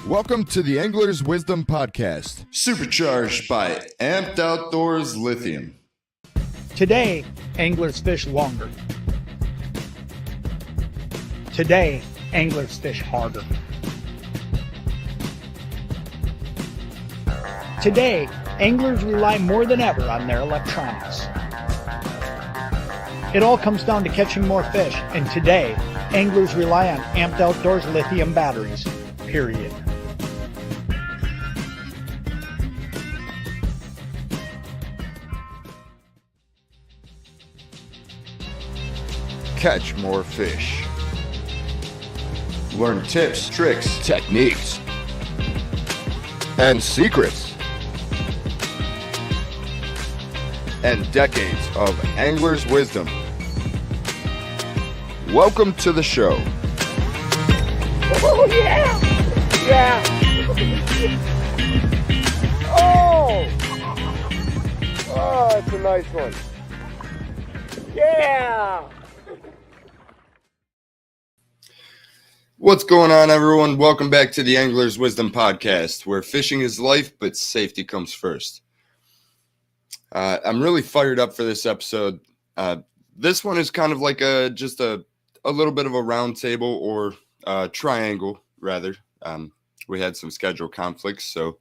Welcome to the Angler's Wisdom Podcast, supercharged by Amped Outdoors Lithium. Today, anglers fish longer. Today, anglers fish harder. Today, anglers rely more than ever on their electronics. It all comes down to catching more fish, and today, anglers rely on Amped Outdoors lithium batteries, period. catch more fish, Learn tips, tricks, techniques, and secrets, and decades of angler's wisdom. Welcome to the show. Oh, yeah! Yeah! Oh! Oh, that's a nice one. Yeah! What's going on, everyone? Welcome back to the Angler's Wisdom Podcast, where fishing is life, but safety comes first. I'm really fired up for this episode. This one is kind of like just a little bit of a round table or triangle, rather. We had some schedule conflicts, so.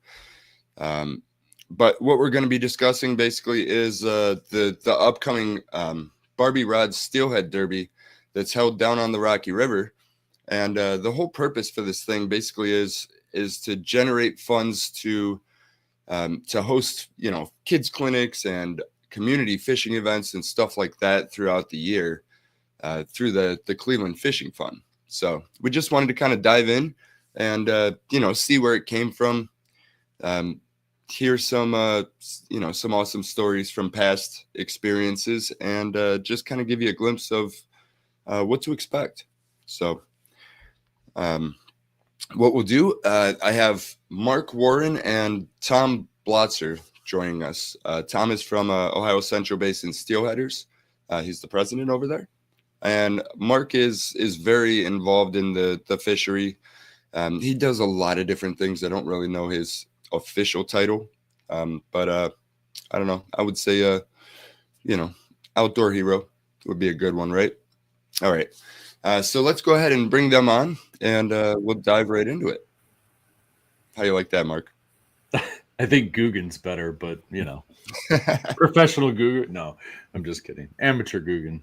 But what we're going to be discussing basically is the upcoming Barbie Rod Steelhead Derby that's held down on the Rocky River. And the whole purpose for this thing basically is to generate funds to host, kids clinics and community fishing events and stuff like that throughout the year through the Cleveland Fishing Fund. So we just wanted to kind of dive in and, see where it came from. Hear some, some awesome stories from past experiences and just kind of give you a glimpse of what to expect. So. What we'll do, I have Mark Warren and Tom Blotzer joining us. Tom is from Ohio Central Basin Steelheaders. He's the president over there. And Mark is very involved in the fishery. He does a lot of different things. I don't really know his official title. But I don't know. I would say, outdoor hero would be a good one, right? All right. So let's go ahead and bring them on, and we'll dive right into it. How do you like that, Mark? I think Guggen's better, but, professional Guggen. No, I'm just kidding. Amateur Guggen.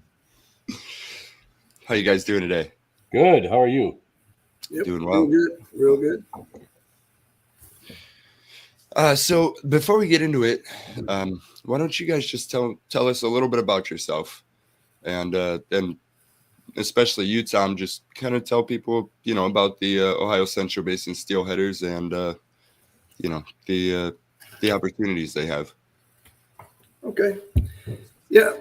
How you guys doing today? Good. How are you? Yep, Doing well. Real good. So before we get into it, why don't you guys just tell us a little bit about yourself, and especially you, Tom, just kind of tell people, about the Ohio Central Basin Steelheaders and, the opportunities they have. Okay. Yeah.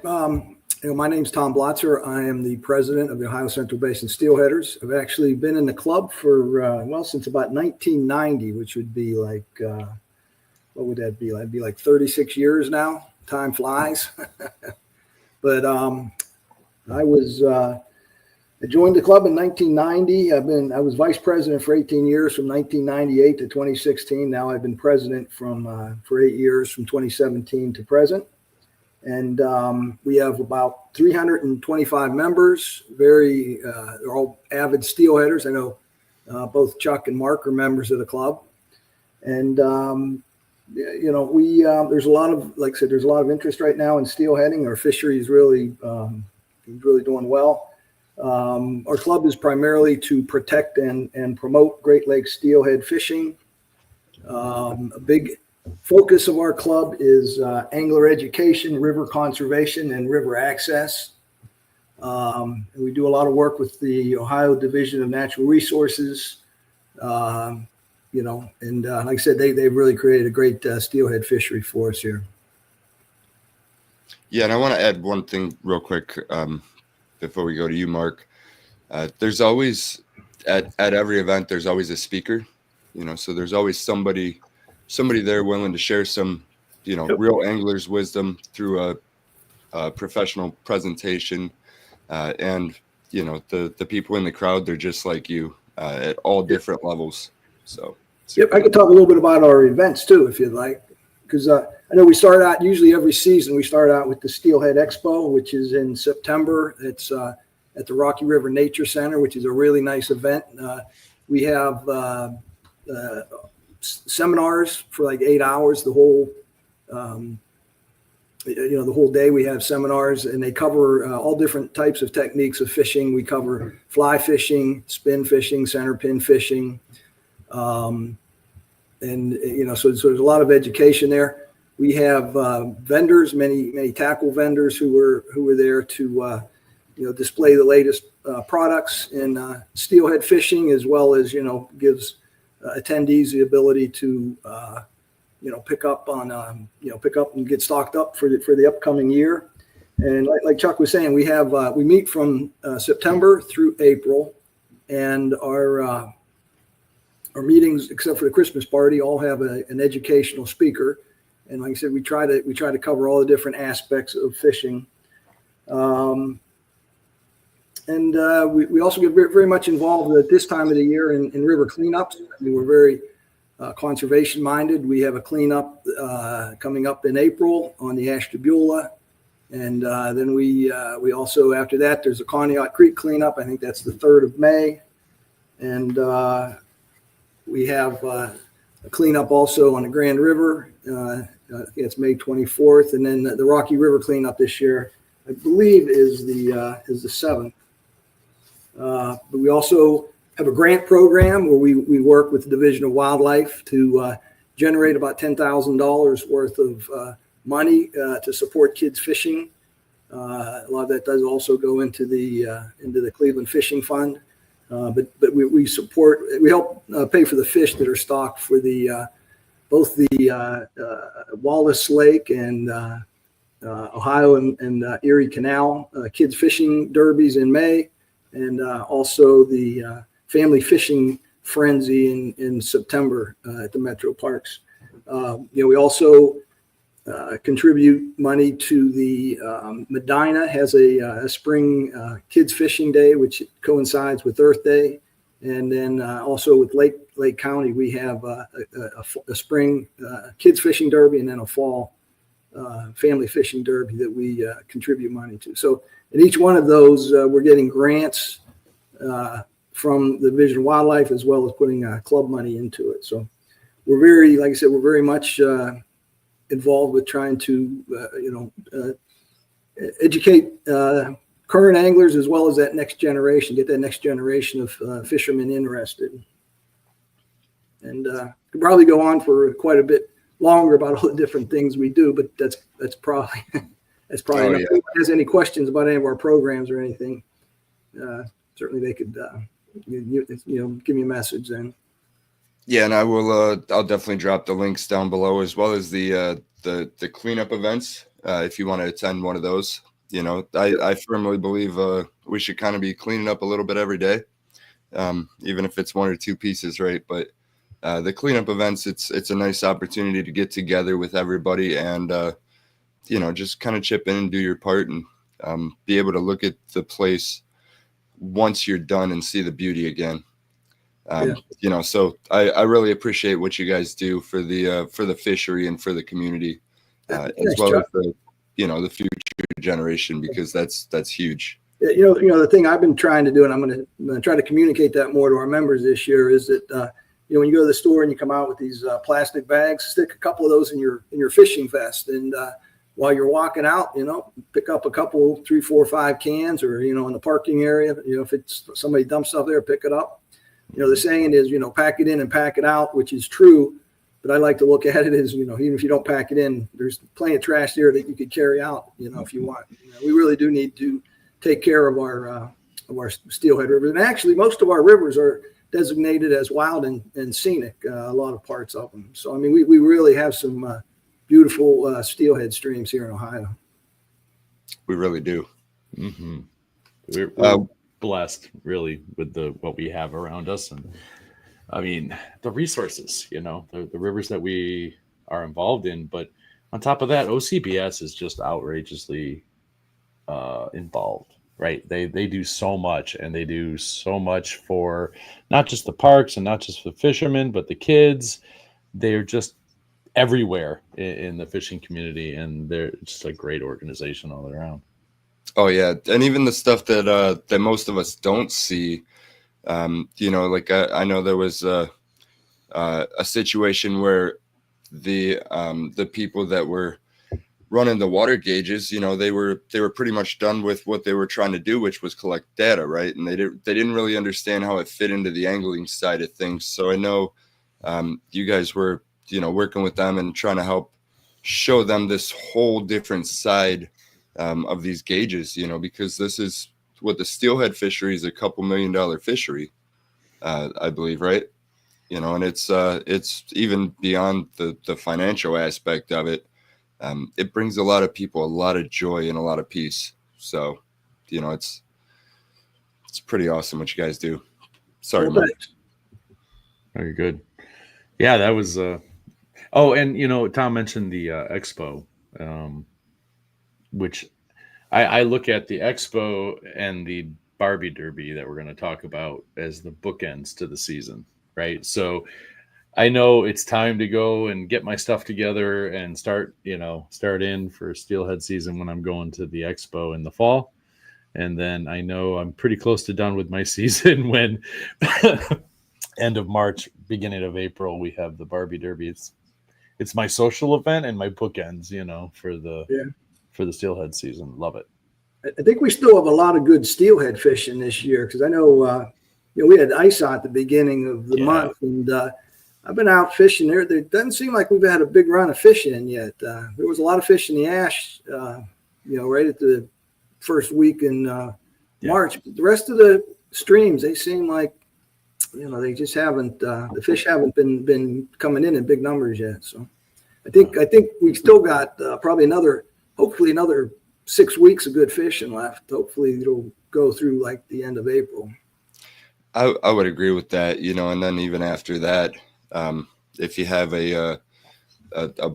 My name's Tom Blotzer. I am the president of the Ohio Central Basin Steelheaders. I've actually been in the club for, since about 1990, which would be like, what would that be? That'd be like 36 years now. Time flies. But I joined the club in 1990. I was vice president for 18 years from 1998 to 2016. Now I've been president for 8 years from 2017 to present. And we have about 325 members. They're all avid steelheaders. I know both Chuck and Mark are members of the club. And there's a lot of, like I said, there's a lot of interest right now in steelheading. Our fishery is really doing well. Our club is primarily to protect and promote Great Lakes steelhead fishing. A big focus of our club is angler education, river conservation, and river access. We do a lot of work with the Ohio Division of Natural Resources. And like I said, they've really created a great steelhead fishery for us here. Yeah, and I want to add one thing real quick. Before we go to you, Mark, there's always at every event, there's always a speaker, so there's always somebody there willing to share some, real angler's wisdom through a professional presentation. And, the people in the crowd, they're just like you at all different levels. So Yep, I could talk a little bit about our events too, if you'd like, because I know we start out usually every season. We start out with the Steelhead Expo, which is in September. It's at the Rocky River Nature Center, which is a really nice event. We have seminars for like 8 hours. The whole the whole day we have seminars, and they cover all different types of techniques of fishing. We cover fly fishing, spin fishing, center pin fishing. So there's a lot of education there. We have vendors, many tackle vendors who were there to display the latest products in steelhead fishing, as well as gives attendees the ability to pick up and get stocked up for the upcoming year. And like Chuck was saying, we meet from September through April, and our meetings, except for the Christmas party, all have an educational speaker. And like I said, we try to cover all the different aspects of fishing. We also get very much involved at this time of the year in river cleanups. I mean, we're very conservation minded. We have a cleanup coming up in April on the Ashtabula. And then we also, after that, there's a Conneaut Creek cleanup. I think that's the 3rd of May. And we have a cleanup also on the Grand River. It's May 24th. And then the Rocky River cleanup this year, I believe, is the 7th. But we also have a grant program where we work with the Division of Wildlife to generate about $10,000 worth of money to support kids fishing. A lot of that does also go into the Cleveland Fishing Fund. But we help pay for the fish that are stocked for both the Wildest Lake and Ohio and Erie Canal kids fishing derbies in May, and also the family fishing frenzy in September at the Metroparks. We also contribute money to the Medina has a spring kids fishing day, which coincides with Earth Day. And then also with Lake County, we have a spring kids fishing derby, and then a fall family fishing derby that we contribute money to. So in each one of those, we're getting grants from the Division of Wildlife, as well as putting club money into it. So we're very much involved with trying to educate current anglers, as well as that next generation, get that next generation of fishermen interested. And could probably go on for quite a bit longer about all the different things we do, but that's probably enough. Yeah. If anyone has any questions about any of our programs or anything, certainly they could give me a message then. Yeah, and I'll definitely drop the links down below, as well as the cleanup events if you want to attend one of those. I firmly believe we should kind of be cleaning up a little bit every day, even if it's 1 or 2 pieces, right? But the cleanup events, it's a nice opportunity to get together with everybody and just kind of chip in and do your part, and be able to look at the place once you're done and see the beauty again. So I really appreciate what you guys do for the fishery and for the community, as well Chuck. As the future generation, because that's huge. The thing I've been trying to do, and I'm going to try to communicate that more to our members this year, is that when you go to the store and you come out with these plastic bags, stick a couple of those in your fishing vest, and while you're walking out, pick up a couple, 3, 4, 5 cans, or in the parking area, if it's somebody dumps stuff there, pick it up. The saying is, pack it in and pack it out, which is true. But I like to look at it as, even if you don't pack it in, there's plenty of trash there that you could carry out, if you want. We really do need to take care of our steelhead rivers. And actually, most of our rivers are designated as wild and scenic, a lot of parts of them. So, we really have some beautiful steelhead streams here in Ohio. We really do. Mm-hmm. We're blessed, really, with what we have around us, and the resources, the rivers that we are involved in. But on top of that, OCBS is just outrageously involved right? They do so much, and they do so much for not just the parks and not just the fishermen, but the kids. They're just everywhere in the fishing community, and they're just a great organization all around. Oh yeah, and even the stuff that most of us don't see. Like I know there was a situation where the people that were running the water gauges, they were pretty much done with what they were trying to do, which was collect data, right? And they didn't really understand how it fit into the angling side of things. So I know you guys were working with them and trying to help show them this whole different side of these gauges, because this is what the steelhead fishery is, a couple $1 million fishery, I believe, right? And it's even beyond the financial aspect of it. It brings a lot of people a lot of joy and a lot of peace. So, it's pretty awesome what you guys do. Sorry, Mike. Oh, you're good. Yeah, that was. And Tom mentioned the expo, which I look at the expo and the Barbie Derby that we're going to talk about as the bookends to the season, right? So I know it's time to go and get my stuff together and start in for steelhead season when I'm going to the expo in the fall. And then I know I'm pretty close to done with my season when end of March, beginning of April, we have the Barbie Derby. It's my social event and my bookends, for the steelhead season. Love it. I think we still have a lot of good steelhead fishing this year, because I know we had ice out at the beginning of the month, and I've been out fishing there. It doesn't seem like we've had a big run of fishing yet. There was a lot of fish in the ash, right at the first week in March. But the rest of the streams, they seem like they just haven't. The fish haven't been coming in big numbers yet. So I think we still got hopefully another 6 weeks of good fishing left. Hopefully it'll go through like the end of April. I would agree with that. And then even after that, if you have a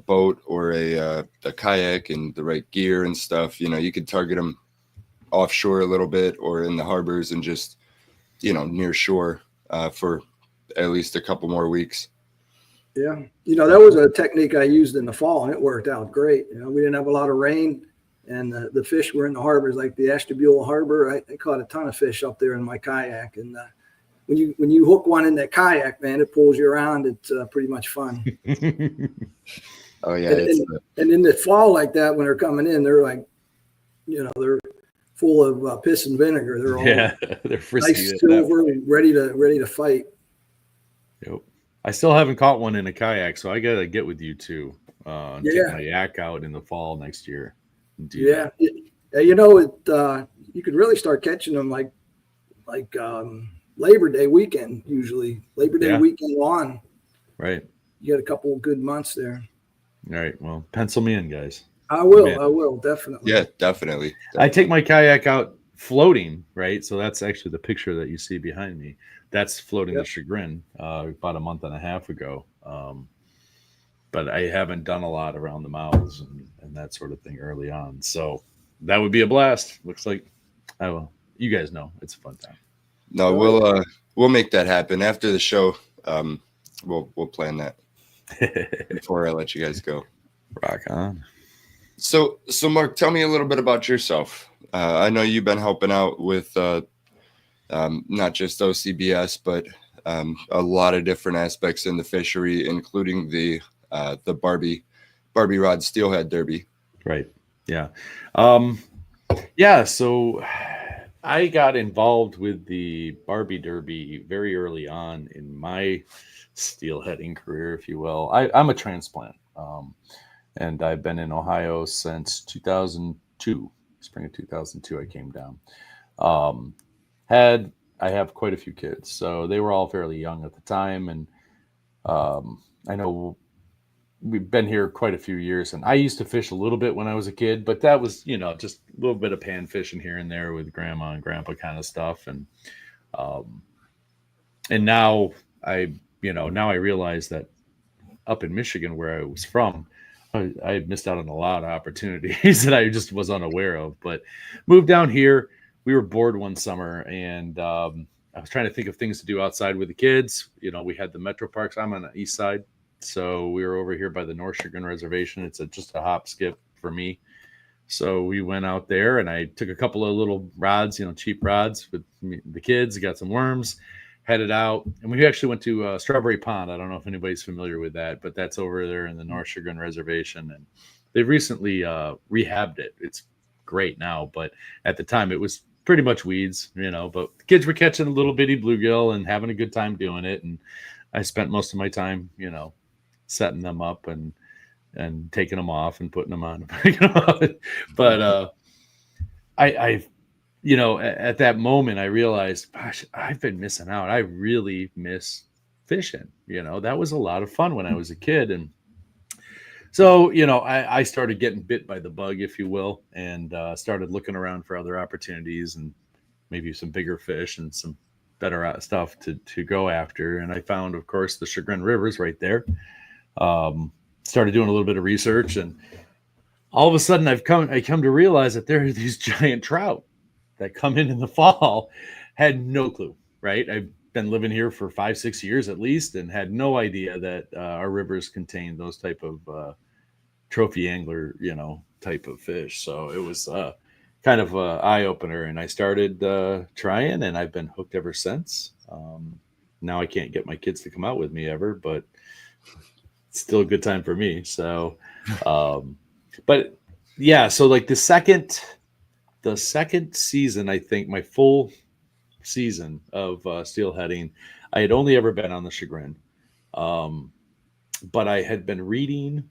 boat or a kayak and the right gear and stuff, you could target them offshore a little bit or in the harbors and just near shore for at least a couple more weeks. Yeah. That was a technique I used in the fall, and it worked out great. We didn't have a lot of rain, and the fish were in the harbors, like the Ashtabula Harbor. I caught a ton of fish up there in my kayak. And when you hook one in that kayak, man, it pulls you around. It's pretty much fun. Oh yeah. And in the fall like that, when they're coming in, they're like, they're full of piss and vinegar. They're all they're frisky, nice silver, ready to fight. Yep. I still haven't caught one in a kayak, so I gotta get with you too. Take my yak out in the fall next year. Yeah. You could really start catching them like Labor Day weekend, usually Labor Day weekend on. Right. You got a couple of good months there. All right. Well, pencil me in, guys. I will definitely. Yeah, definitely. I take my kayak out floating, right? So that's actually the picture that you see behind me. That's floating the Chagrin about a month and a half ago. But I haven't done a lot around the mouths and that sort of thing early on. So that would be a blast. Looks like I will. You guys know it's a fun time. No, we'll make that happen after the show. We'll plan that before I let you guys go. Rock on. So Mark, tell me a little bit about yourself. I know you've been helping out with not just OCBS, but a lot of different aspects in the fishery, including the Barbie Rod Steelhead Derby. Right. Yeah. So I got involved with the Barbie Derby very early on in my steelheading career, if you will. I'm a transplant, and I've been in Ohio since 2002. Spring of 2002, I came down. I have quite a few kids, so they were all fairly young at the time, and I know we've been here quite a few years, and I used to fish a little bit when I was a kid, but that was, just a little bit of pan fishing here and there with grandma and grandpa kind of stuff. And now I realize that up in Michigan, where I was from, I missed out on a lot of opportunities that I just was unaware of, but moved down here. we were bored one summer, and I was trying to think of things to do outside with the kids. We had the Metroparks. I'm on the east side, so we were over here by the North Chagrin Reservation. It's just a hop skip for me. So we went out there, and I took a couple of little rods, cheap rods with the kids, got some worms, headed out. And we actually went to Strawberry Pond. I don't know if anybody's familiar with that, but that's over there in the North Chagrin Reservation. And they've recently rehabbed it. It's great now, but at the time it was pretty much weeds, but the kids were catching a little bitty bluegill and having a good time doing it. And I spent most of my time, setting them up and taking them off and putting them on. But I at that moment I realized, gosh, I've been missing out. I really miss fishing. That was a lot of fun when I was a kid. And so, I started getting bit by the bug, if you will, and started looking around for other opportunities and maybe some bigger fish and some better stuff to go after. And I found, of course, the Chagrin River's right there. Started doing a little bit of research, and all of a sudden I come to realize that there are these giant trout that come in the fall. Had no clue, right? I've been living here for 5-6 years at least, and had no idea that our rivers contain those type of trophy angler, type of fish. So it was kind of an eye opener, and I started trying, and I've been hooked ever since. Now I can't get my kids to come out with me ever, but it's still a good time for me. So, but yeah, so like the second season, I think my full season of steelheading, I had only ever been on the Chagrin, but I had been reading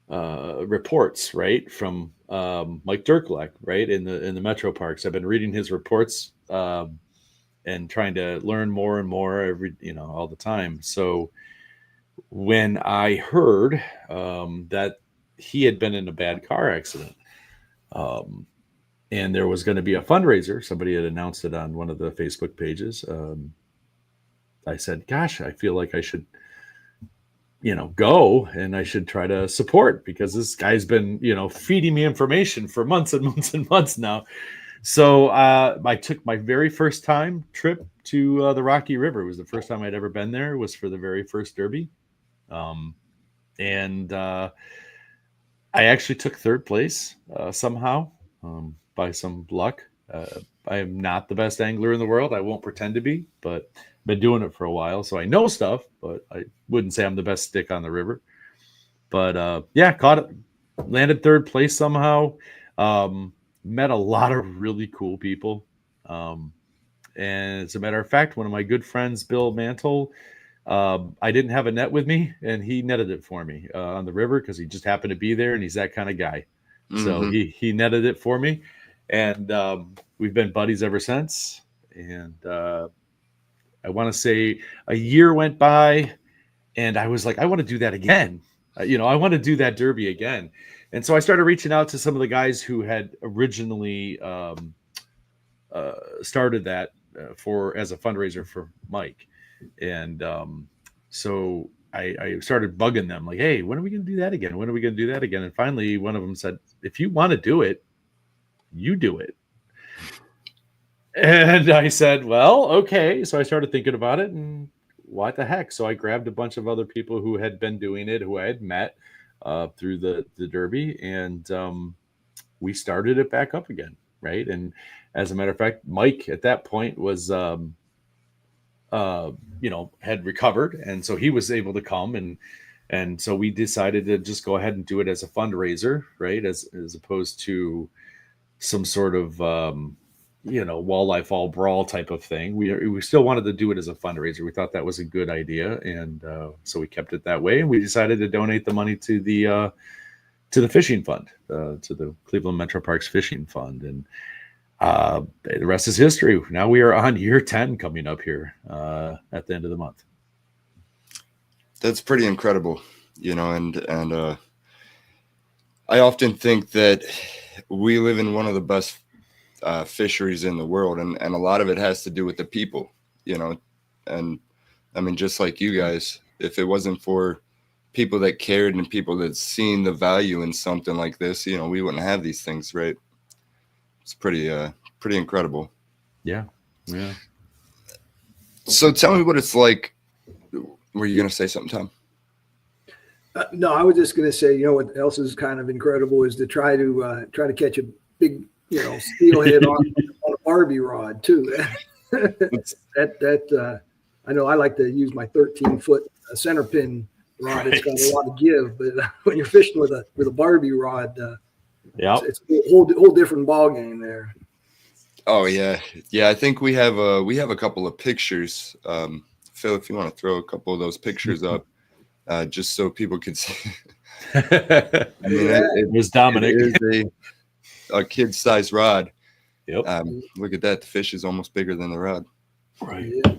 reports, right, from Mike Dirklek, right, in the Metroparks. I've been reading his reports and trying to learn more and more all the time. So when I heard that he had been in a bad car accident, and there was going to be a fundraiser, somebody had announced it on one of the Facebook pages. I said, gosh, I feel like I should, go, and I should try to support, because this guy's been, feeding me information for months and months and months now. So I took my very first trip to the Rocky River. It was the first time I'd ever been there. It was for the very first Derby. And I actually took third place somehow, by some luck. I am not the best angler in the world. I won't pretend to be, but I've been doing it for a while, so I know stuff, but I wouldn't say I'm the best stick on the river. But yeah, caught it, landed third place somehow. Met a lot of really cool people. And as a matter of fact, one of my good friends, Bill Mantle, I didn't have a net with me, and he netted it for me on the river, because he just happened to be there, and he's that kind of guy. Mm-hmm. So he netted it for me, and we've been buddies ever since. And I want to say a year went by, and I was like, I want to do that again. I want to do that Derby again. And so I started reaching out to some of the guys who had originally started that as a fundraiser for Mike. And so I started bugging them, like, hey, when are we going to do that again? When are we going to do that again? And finally, one of them said, if you want to do it, you do it. And I said, well, okay. So I started thinking about it, and what the heck? So I grabbed a bunch of other people who had been doing it, who I had met through the Derby, and we started it back up again, right? And as a matter of fact, Mike at that point was had recovered, and so he was able to come, and so we decided to just go ahead and do it as a fundraiser, right, as opposed to some sort of walleye fall brawl type of thing. We still wanted to do it as a fundraiser. We thought that was a good idea, and so we kept it that way, and we decided to donate the money to the fishing fund, to the Cleveland Metroparks Fishing Fund. And the rest is history. Now we are on year 10 coming up here at the end of the month. That's pretty incredible, and I often think that we live in one of the best fisheries in the world, and a lot of it has to do with the people, and I mean, just like you guys, if it wasn't for people that cared and people that seen the value in something like this, we wouldn't have these things, right? It's pretty pretty incredible. Yeah. Yeah. So tell me what it's like. Were you going to say something, Tom? No, I was just going to say, what else is kind of incredible is to try to catch a big, steelhead on a Barbie rod too. I know I like to use my 13-foot center pin rod. It's got a lot of give, but when you're fishing with a Barbie rod, it's a whole different ball game there. Oh yeah. I think we have a couple of pictures. Phil, if you want to throw a couple of those pictures up, just so people can see. I mean, it was Dominic. It is a kid-sized rod. Yep. Look at that. The fish is almost bigger than the rod. Right. Yeah.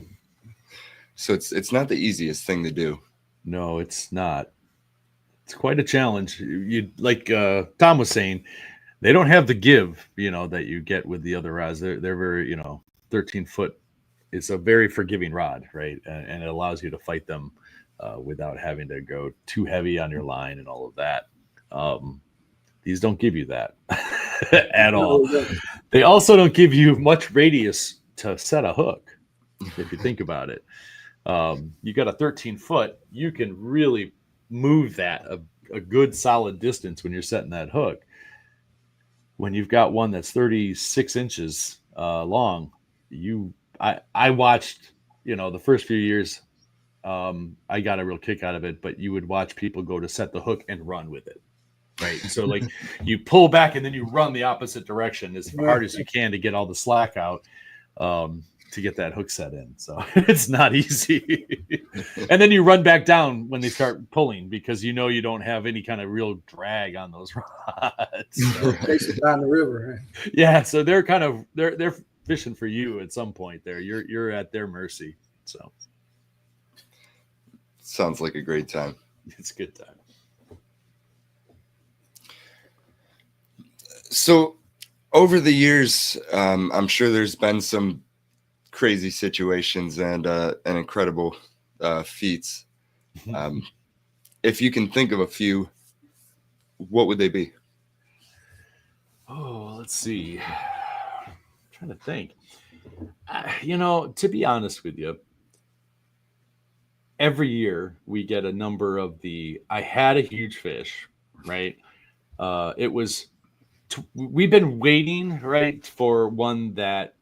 So it's not the easiest thing to do. No, it's not. It's quite a challenge. You like Tom was saying, they don't have the give, that you get with the other rods. They're very, 13-foot. It's a very forgiving rod, right? And it allows you to fight them without having to go too heavy on your line and all of that. These don't give you that at all. They also don't give you much radius to set a hook. If you think about it, you got a 13-foot, you can really move that a good solid distance when you're setting that hook. When you've got one that's 36 inches long, I watched, the first few years, I got a real kick out of it, but you would watch people go to set the hook and run with it. Right. So like you pull back and then you run the opposite direction as hard as you can to get all the slack out, to get that hook set in. So it's not easy. And then you run back down when they start pulling because you don't have any kind of real drag on those rods. Chase it down the river. Right? Yeah. So they're kind of they're fishing for you at some point there. You're at their mercy. So sounds like a great time. It's a good time. So over the years, I'm sure there's been some crazy situations and incredible feats. If you can think of a few, what would they be? Oh, let's see. I'm trying to think. To be honest with you, every year we get a number of I had a huge fish, right? We've been waiting, right, for one that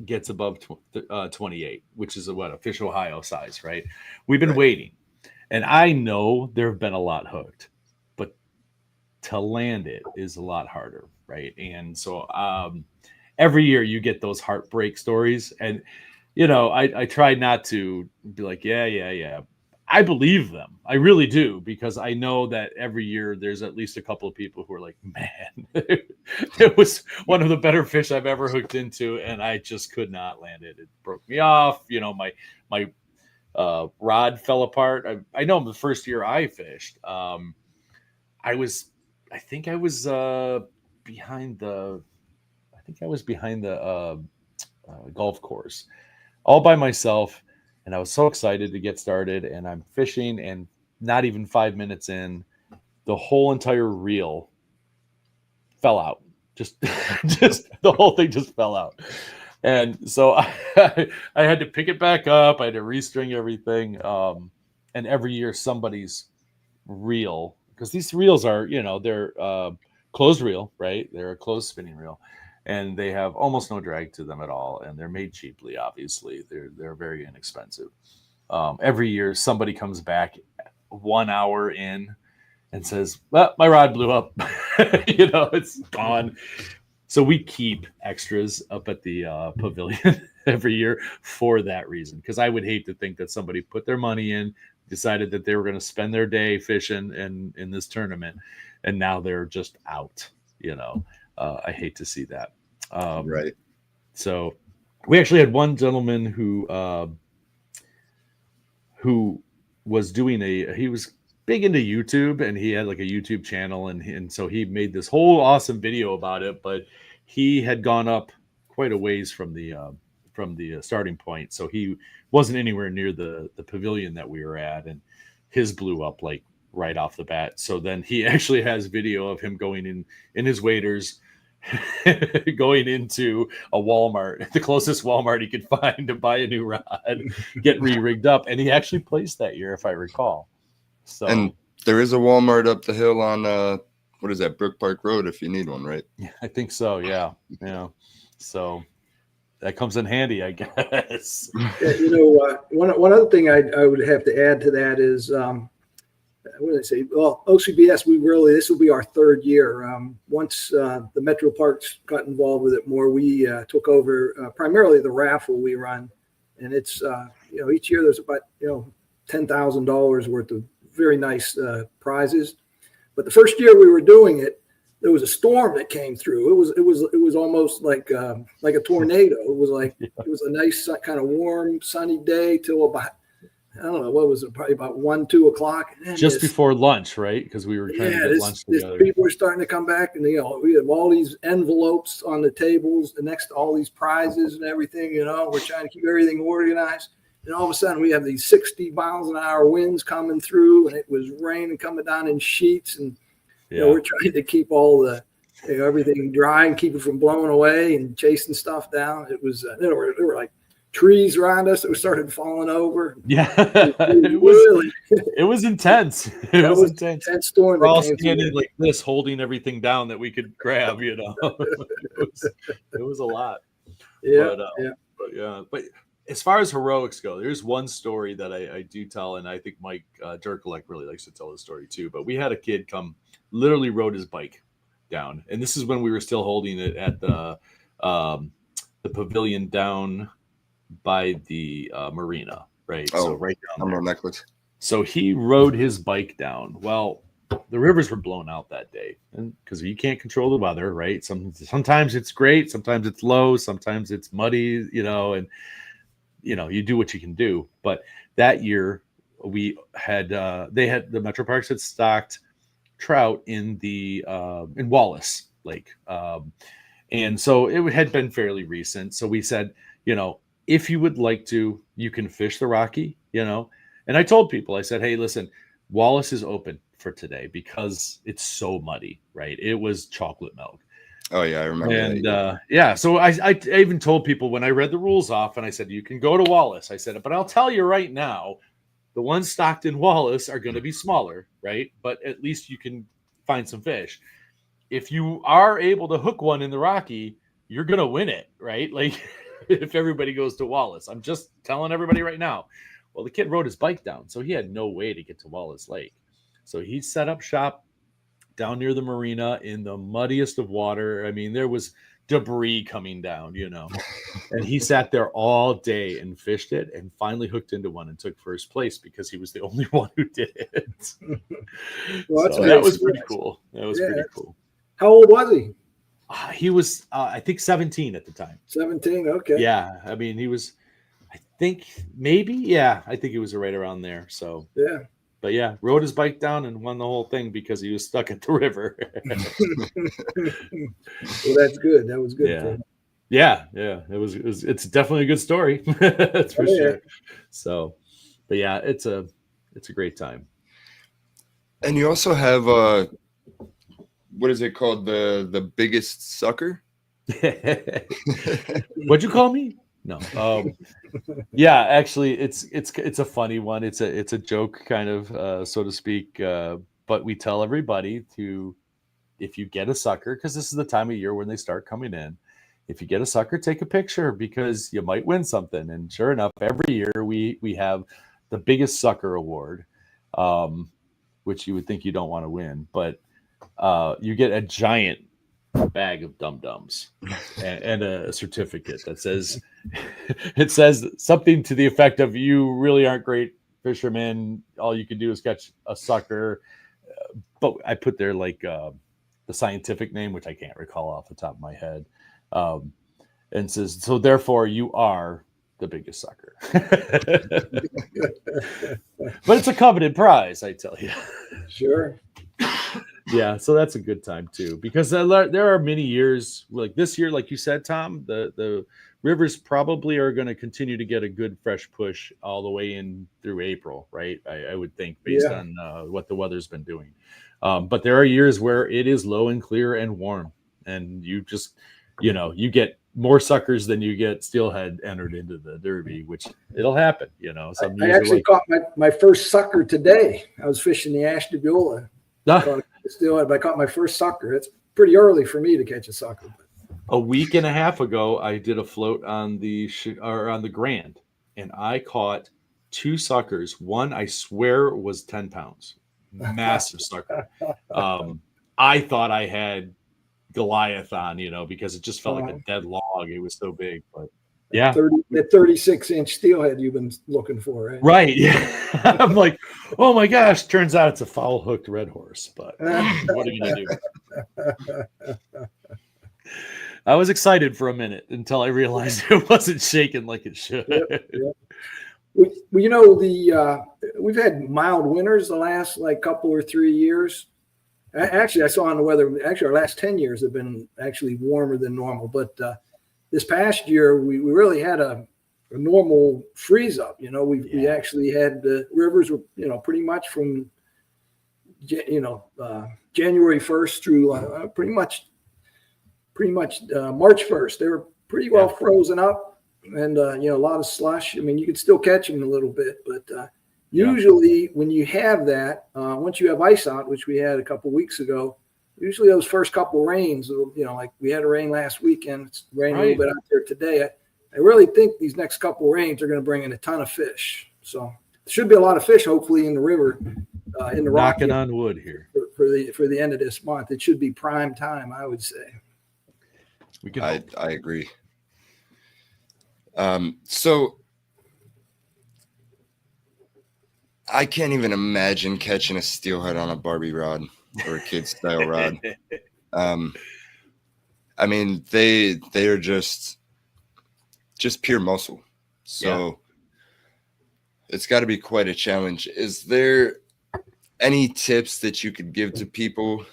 gets above 28, which is a Fish Ohio size, right? We've been waiting, and I know there have been a lot hooked, but to land it is a lot harder, right? And so every year you get those heartbreak stories, and I try not to be like, yeah. I believe them. I really do, because I know that every year there's at least a couple of people who are like, man, it was one of the better fish I've ever hooked into, and I just could not land it. It broke me off. My rod fell apart. I know the first year I fished, I think I was behind the golf course all by myself. And I was so excited to get started, and I'm fishing, and not even 5 minutes in, the whole entire reel fell out. Just the whole thing just fell out. And so I had to pick it back up. I had to restring everything. And every year somebody's reel, because these reels are, they're closed reel, right? They're a closed spinning reel. And they have almost no drag to them at all, and they're made cheaply. Obviously, they're very inexpensive. Every year, somebody comes back 1 hour in and says, "Well, my rod blew up. It's gone." So we keep extras up at the pavilion every year for that reason, because I would hate to think that somebody put their money in, decided that they were going to spend their day fishing in this tournament, and now they're just out. I hate to see that. Right. So we actually had one gentleman who was he was big into YouTube, and he had like a YouTube channel, and so he made this whole awesome video about it, but he had gone up quite a ways from the starting point. So he wasn't anywhere near the pavilion that we were at, and his blew up like right off the bat. So then he actually has video of him going in his waders, going into a Walmart, the closest Walmart he could find to buy a new rod, get re-rigged up. And he actually placed that year, if I recall. So, and there is a Walmart up the hill on, what is that, Brook Park Road, if you need one, right? yeah, I think so. Yeah. Yeah. So that comes in handy, I guess. Yeah, one other thing I would have to add to that is, what did I say? Well, OCBS, this will be our third year. Once the Metroparks got involved with it more, we took over primarily the raffle we run, and it's each year there's about $10,000 worth of very nice prizes. But the first year we were doing it, there was a storm that came through. It was almost like a tornado. It was a nice kind of warm, sunny day till about, I don't know, what was it? Probably about 1-2 o'clock. Just before lunch, right? Because we were trying to get lunch together. People were starting to come back, and we have all these envelopes on the tables, and next to all these prizes and everything. We're trying to keep everything organized. And all of a sudden, we have these 60 miles an hour winds coming through, and it was raining coming down in sheets, and we're trying to keep all the everything dry and keep it from blowing away and chasing stuff down. It was there were like trees around us that started falling over. Yeah, it was intense. It was intense. Intense storm. We're all standing like this, holding everything down that we could grab. It was a lot. Yeah, but as far as heroics go, there's one story that I do tell, and I think Mike Jerkolek really likes to tell the story too. But we had a kid come, literally rode his bike down, and this is when we were still holding it at the pavilion down by the marina, right? Oh, so right down there. Necklace. So he rode his bike down. Well, the rivers were blown out that day, and because you can't control the weather, right? Sometimes it's great, sometimes it's low, sometimes it's muddy, and you do what you can do. But that year we had the Metroparks had stocked trout in in Wallace Lake, and so it had been fairly recent. So we said, if you would like to, you can fish the Rocky, And I told people, I said, hey, listen, Wallace is open for today because it's so muddy, right? It was chocolate milk. Oh yeah, I remember. And so I even told people when I read the rules off, and I said, you can go to Wallace. I said, but I'll tell you right now, the ones stocked in Wallace are going to be smaller, right? But at least you can find some fish. If you are able to hook one in the Rocky, you're going to win it, right? Like if everybody goes to Wallace. I'm just telling everybody right now. Well, the kid rode his bike down, so he had no way to get to Wallace Lake. So he set up shop down near the marina in the muddiest of water. I mean, there was debris coming down, and he sat there all day and fished it and finally hooked into one and took first place because he was the only one who did it. Well, that was pretty cool. That was pretty cool. How old was he? He was, I think, 17 at the time. 17. Okay. Yeah. I mean, he was, I think maybe, I think he was right around there. So, yeah. But rode his bike down and won the whole thing because he was stuck at the river. Well, that's good. That was good. Yeah. It's definitely a good story. That's for sure. So, but it's a great time. And you also have what is it called? The biggest sucker? What'd you call me? No. Actually it's a funny one. It's a joke kind of, so to speak. But we tell everybody if you get a sucker, because this is the time of year when they start coming in, if you get a sucker, take a picture because you might win something. And sure enough, every year we have the biggest sucker award, which you would think you don't want to win, but you get a giant bag of dum-dums and a certificate that says something to the effect of, you really aren't great fishermen, all you can do is catch a sucker. But I put there like the scientific name, which I can't recall off the top of my head, and says, so therefore you are the biggest sucker. But it's a coveted prize, I tell you. Sure. Yeah, so that's a good time too, because there are many years like this year, like you said, Tom, the rivers probably are going to continue to get a good fresh push all the way in through April, right? I would think, based on what the weather's been doing. But there are years where it is low and clear and warm, and you just, you get more suckers than you get steelhead entered into the derby, which it'll happen. I actually caught my first sucker today. I was fishing the Ashtabula. Caught a steelhead, but I caught my first sucker. It's pretty early for me to catch a sucker. A week and a half ago, I did a float on the Grand, and I caught 2 suckers. One, I swear, was 10 pounds. Massive sucker. I thought I had Goliath on, because it just felt like a dead log. It was so big, but yeah. That 36-inch steelhead you've been looking for, right? Right. Yeah. I'm like, oh my gosh, turns out it's a foul hooked red horse, but what are you going to do? I was excited for a minute until I realized it wasn't shaking like it should. Yep. We've had mild winters the last couple or 3 years. Actually, I saw on the weather. Actually, our last 10 years have been actually warmer than normal. But this past year, we really had a normal freeze up. We actually had the rivers were pretty much from January 1st through pretty much March 1st. They were pretty well frozen up, and a lot of slush. I mean, you could still catch them a little bit, but usually when you have that, once you have ice out, which we had a couple weeks ago, usually those first couple rains, like we had a rain last weekend, it's raining a little bit out there today. I really think these next couple rains are going to bring in a ton of fish. So there should be a lot of fish, hopefully, in the river, in the Rocky. Knocking on wood here for the end of this month. It should be prime time, I would say. I agree. So I can't even imagine catching a steelhead on a Barbie rod or a kid style rod. I mean, they are just pure muscle. So it's got to be quite a challenge. Is there any tips that you could give to people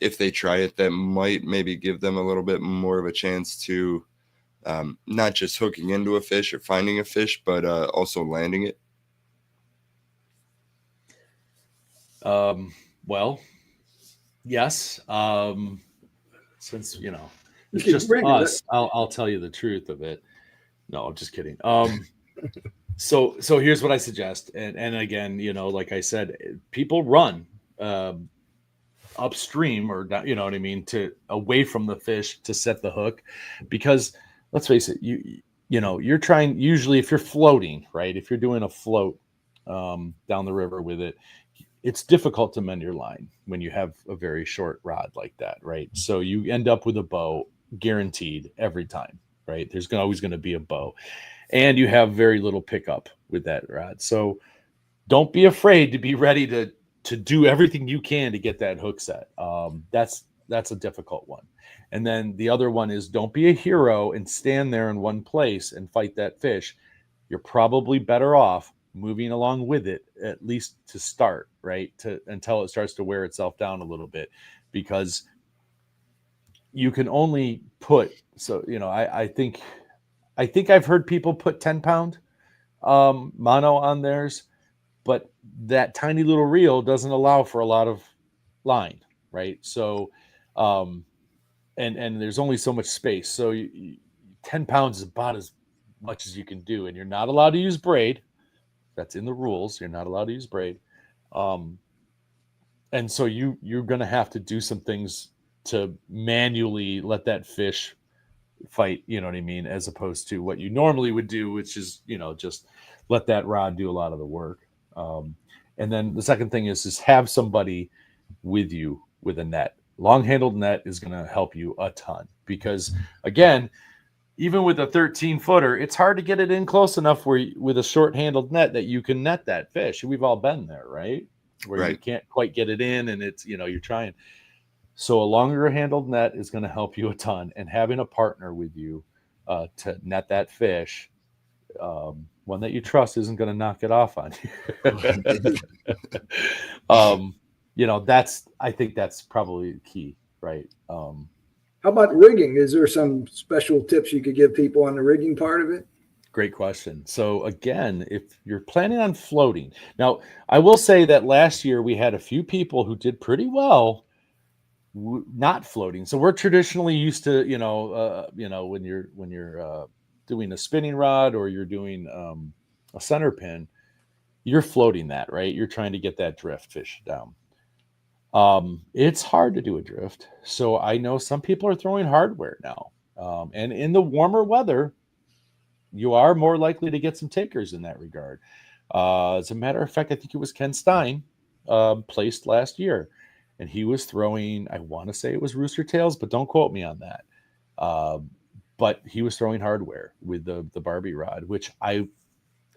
if they try it that might maybe give them a little bit more of a chance to not just hooking into a fish or finding a fish, but also landing it? Well, yes. Since it's just us, I'll tell you the truth of it. No, I'm just kidding. So here's what I suggest, and again, like I said, people run upstream or down, what I mean, to away from the fish to set the hook, because let's face it, you're trying, usually if you're floating, right, if you're doing a float down the river with it, it's difficult to mend your line when you have a very short rod like that, right? So you end up with a bow guaranteed every time, right? There's always going to be a bow, and you have very little pickup with that rod. So don't be afraid to be ready to do everything you can to get that hook set. That's a difficult one. And then the other one is, don't be a hero and stand there in one place and fight that fish. You're probably better off moving along with it, at least to start, right? Until it starts to wear itself down a little bit, because you can only put, I think I've heard people put 10-pound mono on theirs, but that tiny little reel doesn't allow for a lot of line, right? So, and there's only so much space. So 10 pounds is about as much as you can do, and you're not allowed to use braid. That's in the rules. You're not allowed to use braid. And so you're going to have to do some things to manually let that fish fight, you know what I mean? As opposed to what you normally would do, which is, just let that rod do a lot of the work. And then the second thing is have somebody with you with a net. Long-handled net is going to help you a ton, because again, even with a 13-footer, it's hard to get it in close enough with a short-handled net that you can net that fish. We've all been there, right? Where you can't quite get it in, and it's, you're trying. So a longer-handled net is going to help you a ton, and having a partner with you to net that fish, one that you trust, isn't going to knock it off on you. I think that's probably key, right? How about rigging? Is there some special tips you could give people on the rigging part of it? Great question. So again, if you're planning on floating, now I will say that last year we had a few people who did pretty well not floating. So we're traditionally used to, when you're doing a spinning rod or you're doing a center pin, you're floating that, right? You're trying to get that drift fish down. It's hard to do a drift. So I know some people are throwing hardware now. And in the warmer weather, you are more likely to get some takers in that regard. As a matter of fact, I think it was Ken Stein placed last year, and he was throwing, I want to say it was rooster tails, but don't quote me on that. But he was throwing hardware with the Barbie rod, which I'm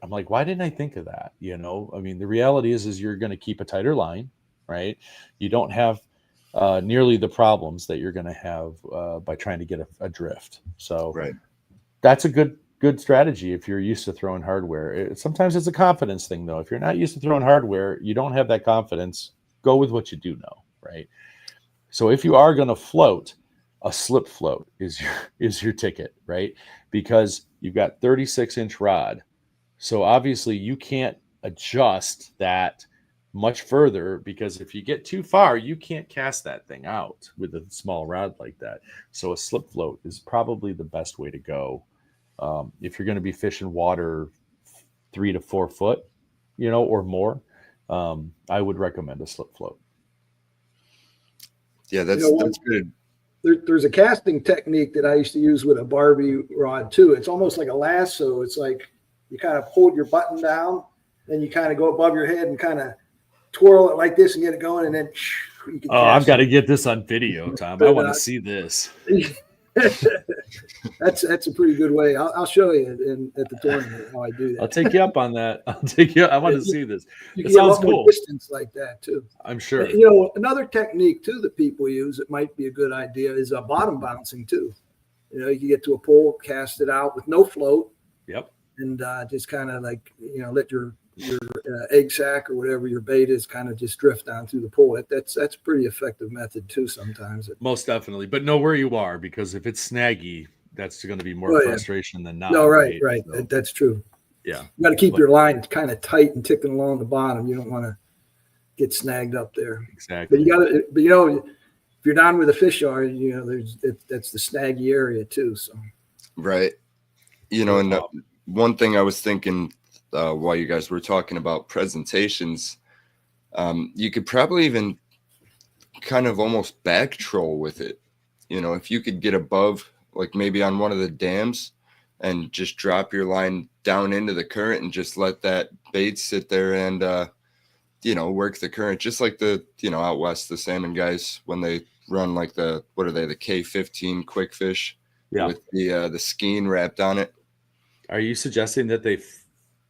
like, why didn't I think of that? I mean, the reality is you're going to keep a tighter line, right? You don't have nearly the problems that you're going to have by trying to get a drift. So Right. That's a good strategy if you're used to throwing hardware. Sometimes it's a confidence thing, though. If you're not used to throwing hardware, you don't have that confidence. Go with what you do know, right? So if you are going to float, a slip float is your ticket, right? Because you've got 36-inch rod. So obviously you can't adjust that much further, because if you get too far, you can't cast that thing out with a small rod like that. So a slip float is probably the best way to go. If you're going to be fishing water 3 to 4 foot, or more, I would recommend a slip float. Yeah, that's good. There's a casting technique that I used to use with a Barbie rod too. It's almost like a lasso. It's like you kind of hold your button down, then you kind of go above your head and kind of twirl it like this and get it going, and then you can. I've got to get this on video, Tom. I want to see this. That's a pretty good way. I'll show you at the tournament how I do that. I'll take you up on that. I want to see this. You It can get a sounds lot more cool. distance like that too. I'm sure. Another technique too that people use that might be a good idea is bottom bouncing too. You can get to a pole, cast it out with no float. Yep. And just kind of like let your egg sac or whatever your bait is kind of just drift down through the pole. That's a pretty effective method too sometimes. Most definitely. But know where you are, because if it's snaggy, that's going to be more frustration than not. No, right. So, that's true. Yeah. You got to keep your line kind of tight and ticking along the bottom. You don't want to get snagged up there. Exactly. But you got to, if you're down where the fish are, that's the snaggy area too. So. Right. And one thing I was thinking while you guys were talking about presentations, you could probably even kind of almost back troll with it. If you could get above, like maybe on one of the dams, and just drop your line down into the current and just let that bait sit there and, work the current, just like the, out west, the salmon guys, when they run like the K15 quick fish with the skein wrapped on it. Are you suggesting that they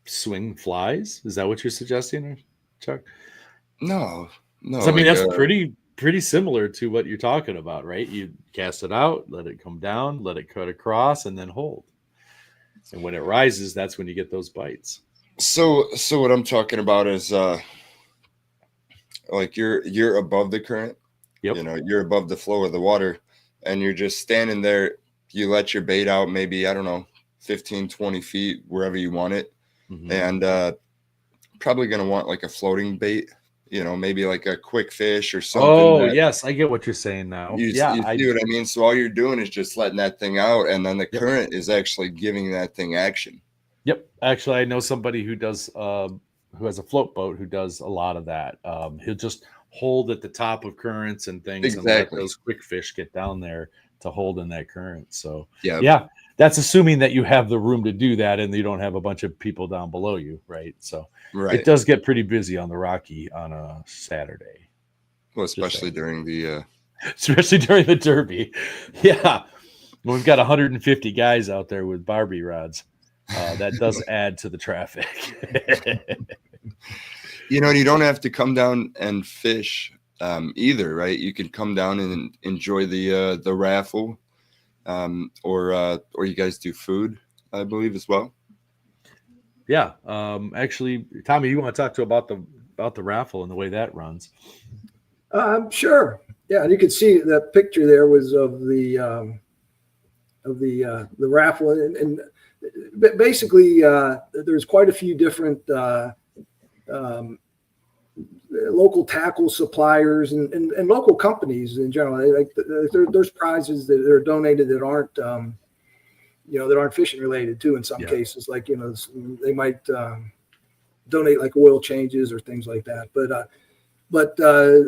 swing flies? Is that what you're suggesting, Chuck? No. I mean, that's pretty similar to what you're talking about, right? You cast it out, let it come down, let it cut across, and then hold. And when it rises, that's when you get those bites. So what I'm talking about is like you're above the current. Yep. You're above the flow of the water, and you're just standing there. You let your bait out, maybe, I don't know, 15, 20 feet, wherever you want it. Mm-hmm. And probably going to want like a floating bait, maybe like a quick fish or something. Oh, yes. I get what you're saying now. You see what I mean? So all you're doing is just letting that thing out, and then the current is actually giving that thing action. Yep. Actually, I know somebody who does, who has a float boat who does a lot of that. He'll just hold at the top of currents and things and let those quick fish get down there to hold in that current. So yeah, that's assuming that you have the room to do that and you don't have a bunch of people down below you, right? So it does get pretty busy on the Rocky on a Saturday. Well, especially during the Derby. Yeah. We've got 150 guys out there with Barbie rods. That does add to the traffic. And you don't have to come down and fish either, right? You can come down and enjoy the raffle, or you guys do food, I believe, as well. Yeah. Actually, Tommy, you want to talk about the raffle and the way that runs? Sure. Yeah, and you can see that picture there was of the raffle, and basically there's quite a few different local tackle suppliers and local companies in general. Like there's prizes that are donated that aren't that aren't fishing related too. In some cases, like they might donate like oil changes or things like that. But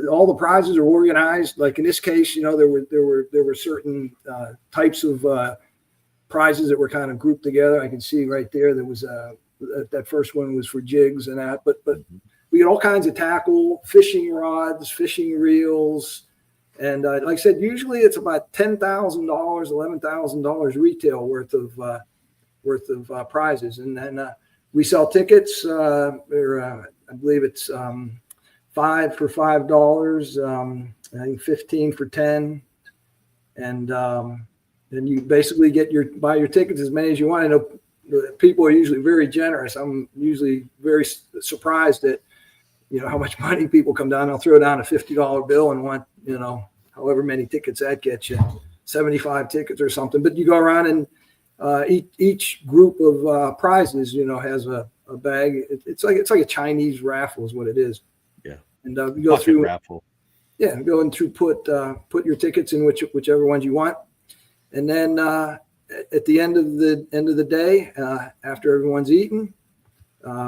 all the prizes are organized. Like in this case, there were certain types of prizes that were kind of grouped together. I can see right there was that first one was for jigs and that. But we get all kinds of tackle, fishing rods, fishing reels, and like I said, usually it's about $10,000, $11,000 retail worth of prizes, and then we sell tickets. I believe it's $5 for $5, I think 15 for 10, and then you basically buy your tickets as many as you want. I know people are usually very generous. I'm usually very surprised at how much money people come down. They'll throw down a $50 bill and want however many tickets that gets you, 75 tickets or something. But you go around and each group of prizes has a bag. It's like a Chinese raffle is what it is. Yeah. And you go through raffle. Yeah, go and put your tickets in whichever ones you want, and then at the end of the day, after everyone's eaten,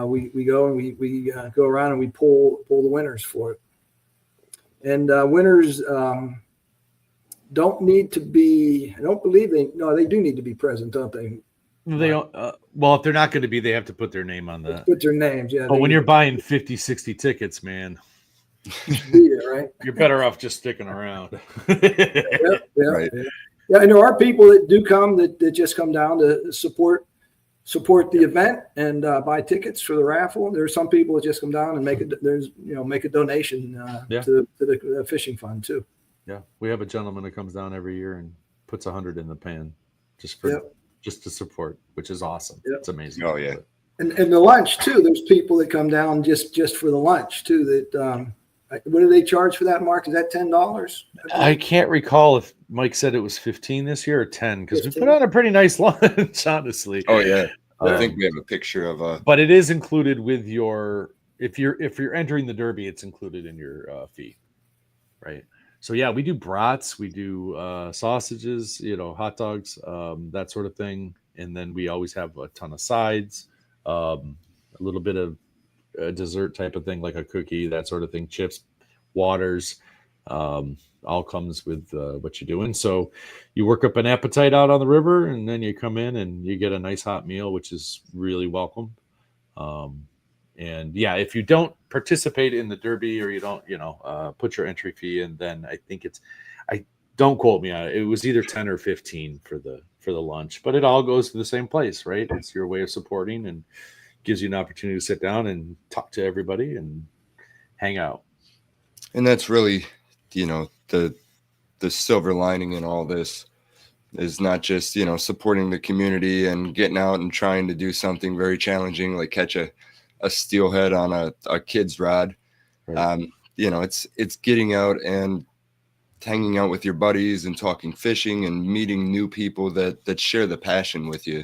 we go and we go around and we pull the winners for it. And winners don't need to be. I don't believe they do need to be present, don't they? They well, if they're not going to be, they have to put their name on the. Put their names, yeah. But when you're buying 50, 60 tickets, man, be there, right? You're better off just sticking around. Right. Yeah, and there are people that do come that just come down to support the event and buy tickets for the raffle. There are some people that just come down and make a donation to the fishing fund too. Yeah, we have a gentleman that comes down every year and puts 100 in the pan just to support, which is awesome. Yep. It's amazing. Oh yeah, and the lunch too. There's people that come down just for the lunch too. That what do they charge for that, Mark? Is that $10? I can't recall if Mike said it was 15 this year or 10 because we put on a pretty nice lunch, honestly. Oh yeah, I think we have a picture of But it is included with your if you're entering the Derby, it's included in your fee, right? So yeah, we do brats, we do sausages, hot dogs, that sort of thing, and then we always have a ton of sides, a little bit of a dessert type of thing like a cookie, that sort of thing, chips, waters, all comes with what you're doing. So you work up an appetite out on the river, and then you come in and you get a nice hot meal, which is really welcome. And yeah, if you don't participate in the Derby or you don't, put your entry fee in, then I think don't quote me on it. It was either 10 or 15 for the lunch, but it all goes to the same place, right? It's your way of supporting and gives you an opportunity to sit down and talk to everybody and hang out. And that's really, the silver lining in all this is not just, supporting the community and getting out and trying to do something very challenging, like catch a steelhead on a kid's rod. Right. It's getting out and hanging out with your buddies and talking fishing and meeting new people that share the passion with you.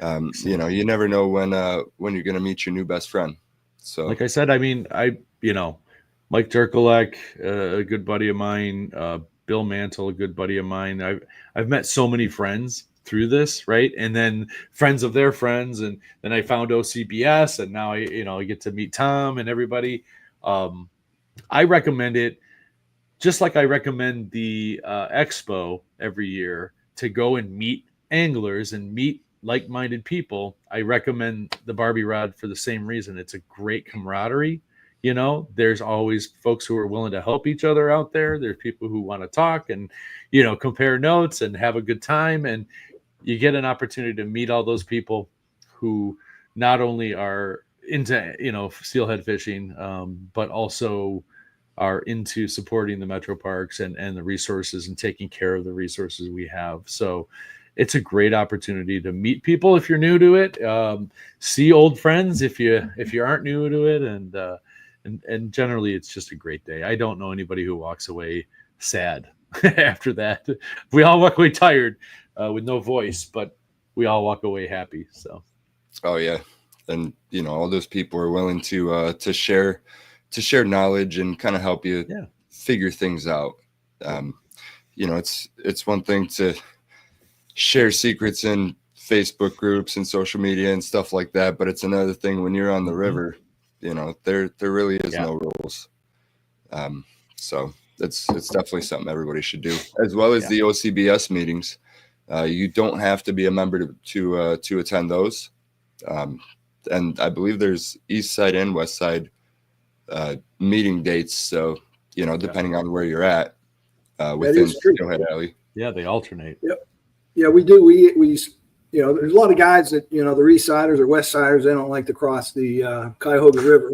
You never know when you're going to meet your new best friend. So, like I said, Mike Turkolek, a good buddy of mine, Bill Mantle, a good buddy of mine. I've met so many friends through this, right? And then friends of their friends, and then I found OCBS, and now I get to meet Tom and everybody. I recommend it, just like I recommend the expo every year to go and meet anglers and meet like-minded people. I recommend the Barbie Rod for the same reason. It's a great camaraderie. There's always folks who are willing to help each other out there. There's people who want to talk and, compare notes and have a good time. And you get an opportunity to meet all those people who not only are into, steelhead fishing, but also are into supporting the Metroparks and the resources and taking care of the resources we have. So it's a great opportunity to meet people if you're new to it, see old friends if you aren't new to it, and generally it's just a great day. I don't know anybody who walks away sad after that. We all walk away tired with no voice, but we all walk away happy. So, oh yeah, and all those people are willing to share share knowledge and kind of help you Yeah. figure things out. It's one thing to share secrets in Facebook groups and social media and stuff like that, but it's another thing when you're on the river. There really is no rules. So it's definitely something everybody should do, as well as the OCBS meetings. You don't have to be a member to attend those. And I believe there's East Side and West Side meeting dates. So, depending on where you're at within Steelhead Alley. Yeah, they alternate. Yep. Yeah, we do. We there's a lot of guys that, they're East Siders or West Siders. They don't like to cross the Cuyahoga River.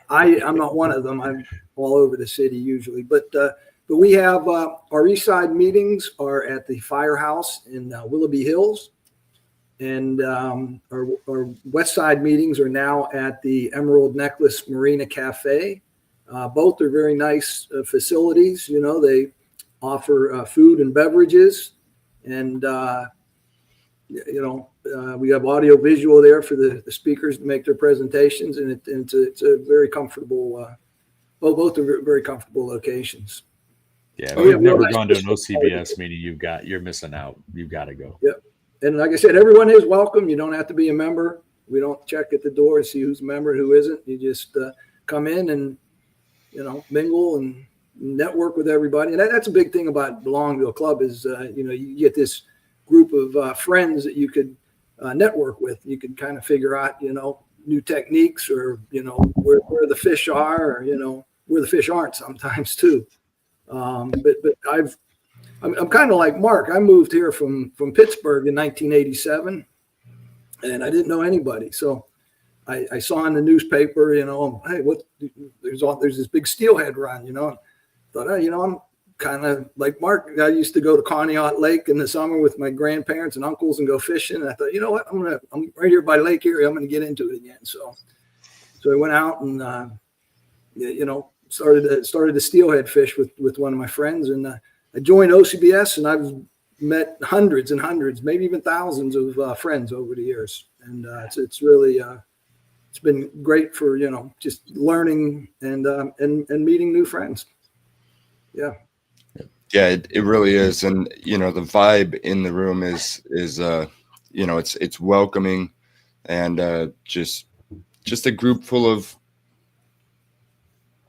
I'm not one of them. I'm all over the city usually. But we have our East Side meetings are at the Firehouse in Willoughby Hills. And our West Side meetings are now at the Emerald Necklace Marina Cafe. Both are very nice facilities. They offer food and beverages. And, we have audio visual there for the speakers to make their presentations. And it's a very comfortable, both are very comfortable locations. Yeah, if you've never gone to an OCBS meeting, you're missing out. You've got to go. Yep. And like I said, everyone is welcome. You don't have to be a member. We don't check at the door to see who's a member and who isn't. You just come in and, mingle and network with everybody. And that's a big thing about belonging to a club is, you get this group of friends that you could network with. You could kind of figure out, new techniques or, where the fish are or, where the fish aren't sometimes too. But I'm kind of like Mark. I moved here from Pittsburgh in 1987, and I didn't know anybody. So I saw in the newspaper, hey, there's this big steelhead run, Thought, I'm kind of like Mark. I used to go to Conneaut Lake in the summer with my grandparents and uncles and go fishing. And I thought, you know what, I'm right here by Lake Erie. I'm going to get into it again. So I went out and started to steelhead fish with one of my friends, and I joined OCBS, and I've met hundreds and hundreds, maybe even thousands of friends over the years. And it's really it's been great for just learning and meeting new friends. Yeah. Yeah, it really is, and the vibe in the room is it's welcoming, and just a group full of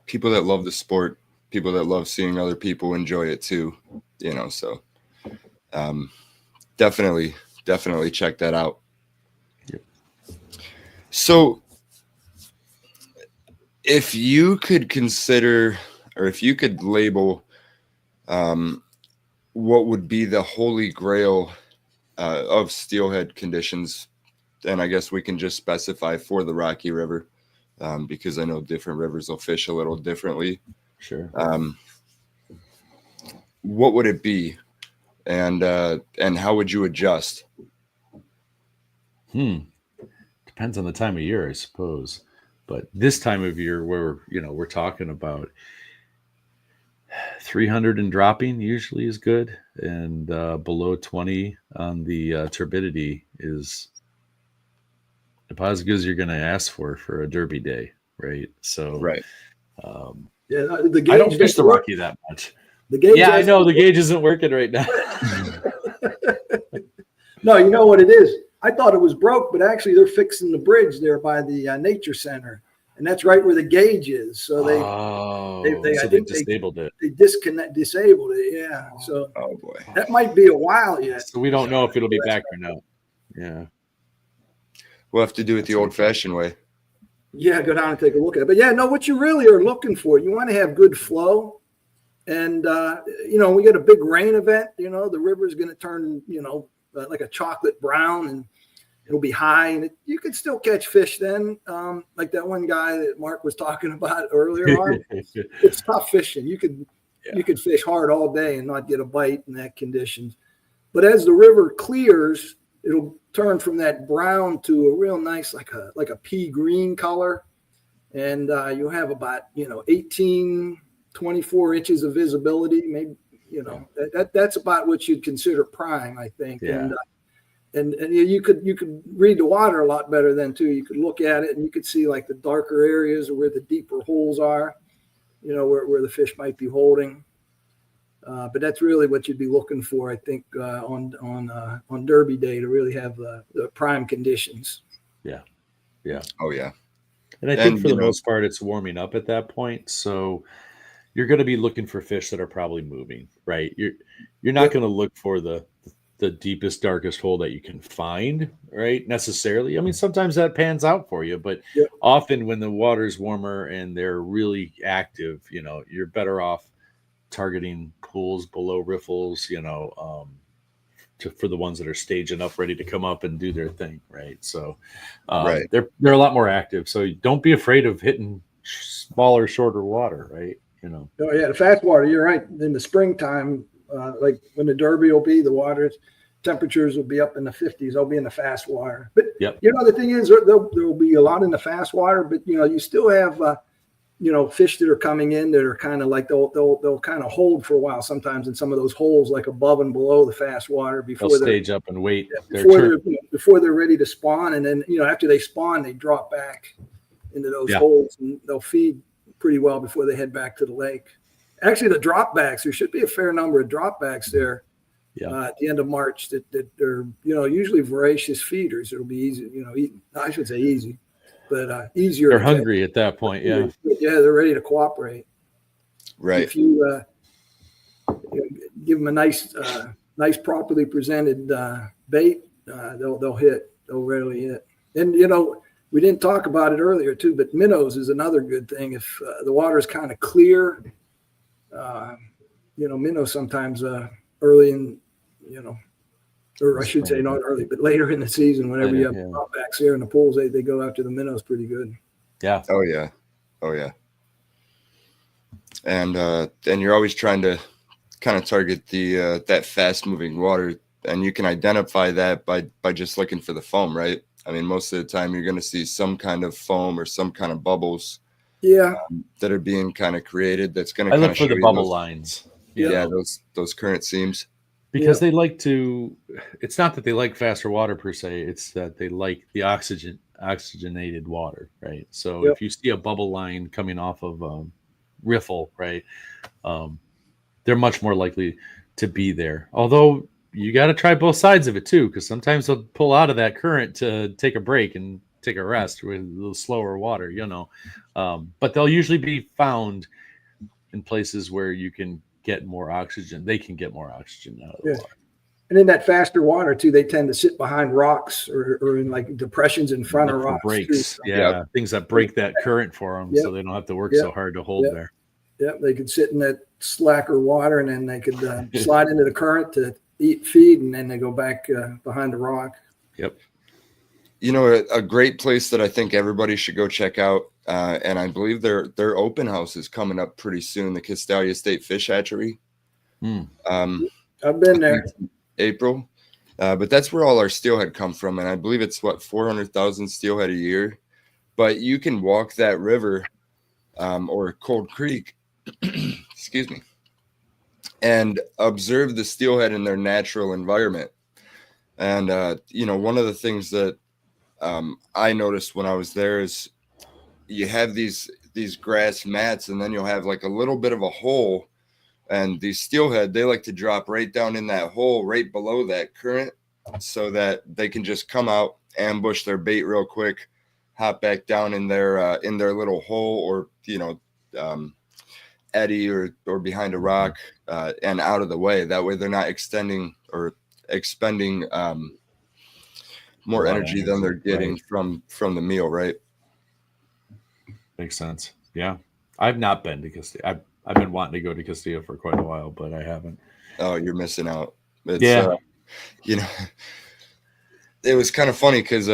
people that love the sport, people that love seeing other people enjoy it too, so definitely check that out. Yep. So if you could consider, or if you could label what would be the holy grail of steelhead conditions, then I guess we can just specify for the Rocky River, because I know different rivers will fish a little differently. Sure. What would it be, and how would you adjust? Depends on the time of year, I suppose. But this time of year, where we're talking about 300 and dropping usually is good, and below 20 on the turbidity is about as good as you're going to ask for a derby day, right? So, right. The gauge I don't fish the Rocky that much. The gauge, I know the gauge isn't working right now. No, you know what it is? I thought it was broke, but actually they're fixing the bridge there by the nature center, and that's right where the gauge is. So they disabled it. They disabled it. Yeah. So oh boy, that might be a while yet. So we don't know if it'll be back or not. Yeah. We'll have to do it the old-fashioned way. Yeah, go down and take a look at it. But yeah, no, what you really are looking for, you want to have good flow. And, we get a big rain event, the river is going to turn, like a chocolate brown, and it'll be high, and you could still catch fish then. Like that one guy that Mark was talking about earlier on. It's tough fishing. You could fish hard all day and not get a bite in that conditions. But as the river clears, it'll turn from that brown to a real nice, like a pea green color. And you'll have about, 18, 24 inches of visibility. Maybe, that's about what you'd consider prime, I think. Yeah. and you could read the water a lot better then too. You could look at it and you could see like the darker areas or where the deeper holes are, where the fish might be holding. But that's really what you'd be looking for, I think, on Derby Day to really have the prime conditions. Yeah. Oh yeah. And I think for the most part, it's warming up at that point. So you're going to be looking for fish that are probably moving, right? You're not going to look for the deepest, darkest hole that you can find, right? Necessarily. I mean, sometimes that pans out for you, but often when the water's warmer and they're really active, you're better off targeting pools below riffles, for the ones that are staging up, ready to come up and do their thing, right? So they're a lot more active. So don't be afraid of hitting smaller, shorter water, right? Oh yeah, the fast water. You're right. In the springtime, like when the Derby will be, the water temperatures will be up in the 50s. They'll be in the fast water. But the thing is, there will be a lot in the fast water. But you still have fish that are coming in that are kind of like they'll kind of hold for a while sometimes in some of those holes, like above and below the fast water before they'll stage up and wait before they're ready to spawn. And then after they spawn, they drop back into those holes and they'll feed pretty well before they head back to the lake. Actually, the dropbacks, there should be a fair number of dropbacks there at the end of March that are, usually voracious feeders. It'll be easy, I should say easy, but easier. They're hungry at that point. Yeah. Yeah. They're ready to cooperate. Right. If you give them a nice properly presented bait, they'll hit. They'll rarely hit. And, we didn't talk about it earlier too, but minnows is another good thing. If the water is kind of clear, minnows sometimes early in, or I should say not early, but later in the season, whenever you have dropbacks here in the pools, they go after the minnows pretty good. Yeah. Oh yeah. And you're always trying to kind of target that fast moving water, and you can identify that by just looking for the foam, right? I mean, most of the time you're going to see some kind of foam or some kind of bubbles that are being kind of created. That's going to kind of look for the bubble lines. Yeah, those current seams. Because they like to, it's not that they like faster water per se, it's that they like the oxygenated water, right? So if you see a bubble line coming off of riffle, right, they're much more likely to be there. Although you got to try both sides of it too, because sometimes they'll pull out of that current to take a break and take a rest with a little slower water, but they'll usually be found in places where you can get more oxygen. They can get more oxygen out of the water. And in that faster water too, they tend to sit behind rocks or in like depressions in front of rocks. Breaks. Things that break that current for them, so they don't have to work so hard to hold there. Yep, they could sit in that slacker water, and then they could slide into the current to feed, and then they go back behind the rock. Yep. A great place that I think everybody should go check out, and I believe their open house is coming up pretty soon, the Castalia State Fish Hatchery. I've been there. April. But that's where all our steelhead come from, and I believe it's 400,000 steelhead a year. But you can walk that river or Cold Creek, excuse me, and observe the steelhead in their natural environment. And one of the things that I noticed when I was there is you have these grass mats, and then you'll have like a little bit of a hole, and these steelhead, they like to drop right down in that hole right below that current, so that they can just come out, ambush their bait real quick, hop back down in their little hole, or eddy or behind a rock, and out of the way. That way they're not extending or expending more energy than they're getting from the meal, right? Makes sense. Yeah. I've not been to Castilla. I've been wanting to go to Castilla for quite a while, but I haven't. Oh, you're missing out. It's, it was kind of funny because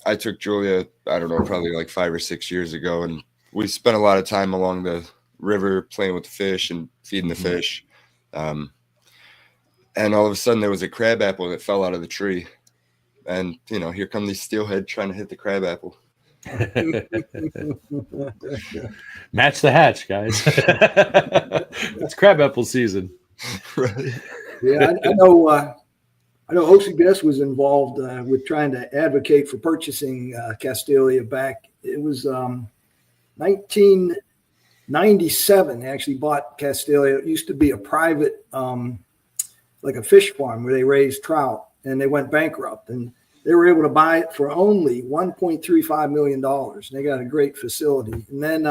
I took Julia, I don't know, probably like 5 or 6 years ago, and we spent a lot of time along the river playing with the fish and feeding the fish. And all of a sudden there was a crab apple that fell out of the tree. And, here come these steelhead trying to hit the crab apple. Match the hatch, guys. It's crab apple season. Right. Yeah, I I know OCBS was involved with trying to advocate for purchasing Castalia back. It was 1997. They actually bought Castalia. It used to be a private, like a fish farm where they raised trout, and they went bankrupt. And they were able to buy it for only $1.35 million. And they got a great facility. And then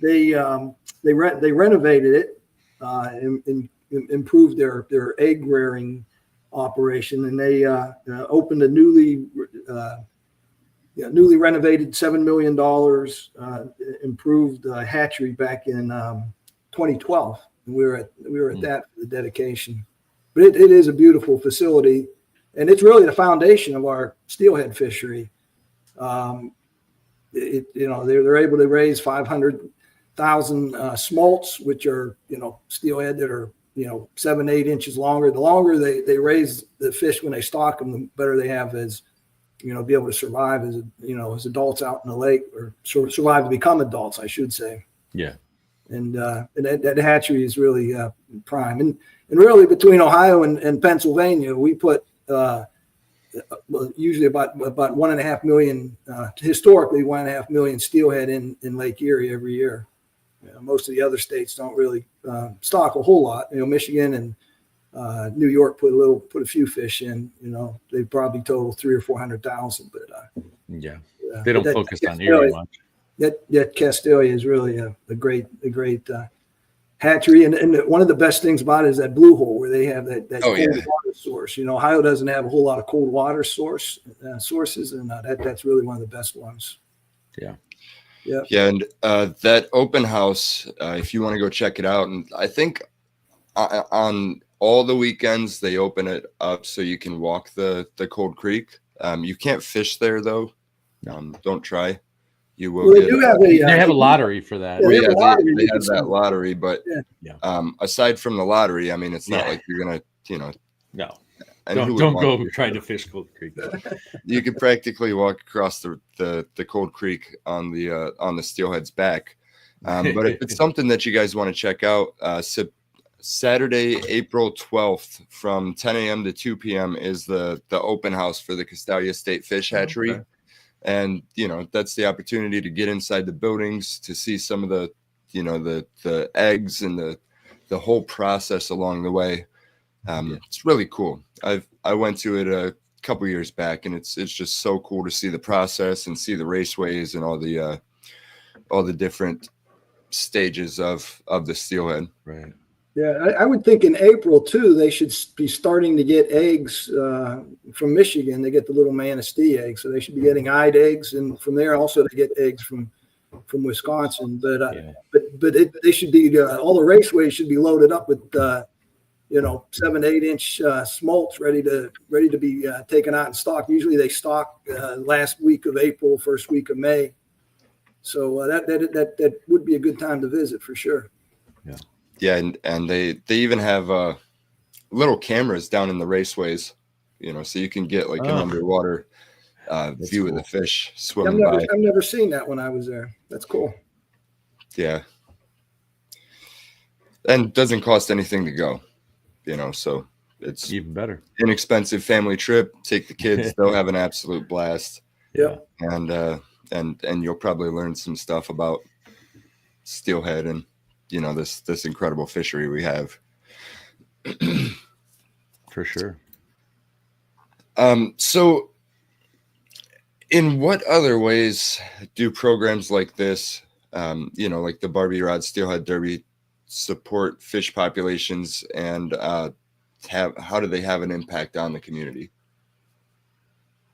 they renovated it and improved their egg rearing operation, and they opened a newly renovated $7 million improved hatchery back in 2012. And we were at that for the dedication. But it is a beautiful facility, and it's really the foundation of our steelhead fishery. They're able to raise 500,000 smolts, which are steelhead that are 7-8 inches longer. The longer they raise the fish when they stock them, the better they have as be able to survive as adults out in the lake, or survive to become adults, I should say. Yeah. And that hatchery is really prime. And really between Ohio and Pennsylvania, we put usually about 1.5 million, historically 1.5 million steelhead in Lake Erie every year. Most of the other states don't really stock a whole lot. Michigan and New York put a few fish in. They probably total 300,000 or 400,000. But they don't focus on Erie much. That Castalia is really a great hatchery, and one of the best things about it is that blue hole where they have that cold water source. Ohio doesn't have a whole lot of cold water sources, and that's really one of the best ones. Yeah. And that open house, if you want to go check it out, and I think on all the weekends they open it up so you can walk the Cold Creek. You can't fish there though. Don't try. You will. Well, they have a lottery for that. They have that lottery, but aside from the lottery, I mean, it's not like you're gonna, No. And don't go trying to fish Cold Creek. You could practically walk across the Cold Creek on the Steelhead's back. But if it's something that you guys want to check out, Saturday, April 12th from 10 a.m. to 2 p.m. is the open house for the Castalia State Fish Hatchery. Okay. And, that's the opportunity to get inside the buildings, to see some of the eggs and the whole process along the way. It's really cool. I went to it a couple years back, and it's just so cool to see the process and see the raceways and all the different stages of the steelhead. Right. Yeah, I would think in April too they should be starting to get eggs from Michigan. They get the little Manistee eggs, so they should be getting eyed eggs, and from there also they get eggs from Wisconsin. But they should be all the raceways should be loaded up with 7-8 inch smolts ready to be taken out and stocked. Usually they stock last week of April, first week of May. So that would be a good time to visit for sure. Yeah. Yeah, and they even have little cameras down in the raceways, so you can get like an underwater view of the fish swimming by. I've never seen that when I was there. That's cool. Yeah, and doesn't cost anything to go, so it's even better. Inexpensive family trip. Take the kids; they'll have an absolute blast. Yeah, and you'll probably learn some stuff about steelhead and. This incredible fishery we have. For sure. So in what other ways do programs like this, like the Barbie Rod Steelhead Derby, support fish populations, and how do they have an impact on the community?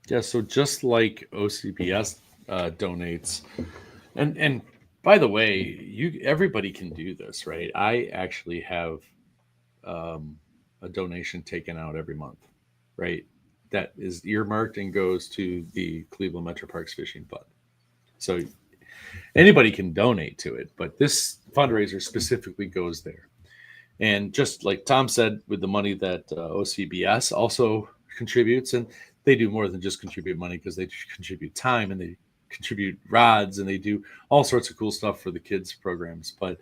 Yeah, so just like OCBS donates, and by the way, everybody can do this, right? I actually have a donation taken out every month, right? That is earmarked and goes to the Cleveland Metroparks Fishing Fund. So anybody can donate to it, but this fundraiser specifically goes there. And just like Tom said, with the money that OCBS also contributes, and they do more than just contribute money, because they contribute time and they contribute rods and they do all sorts of cool stuff for the kids programs. But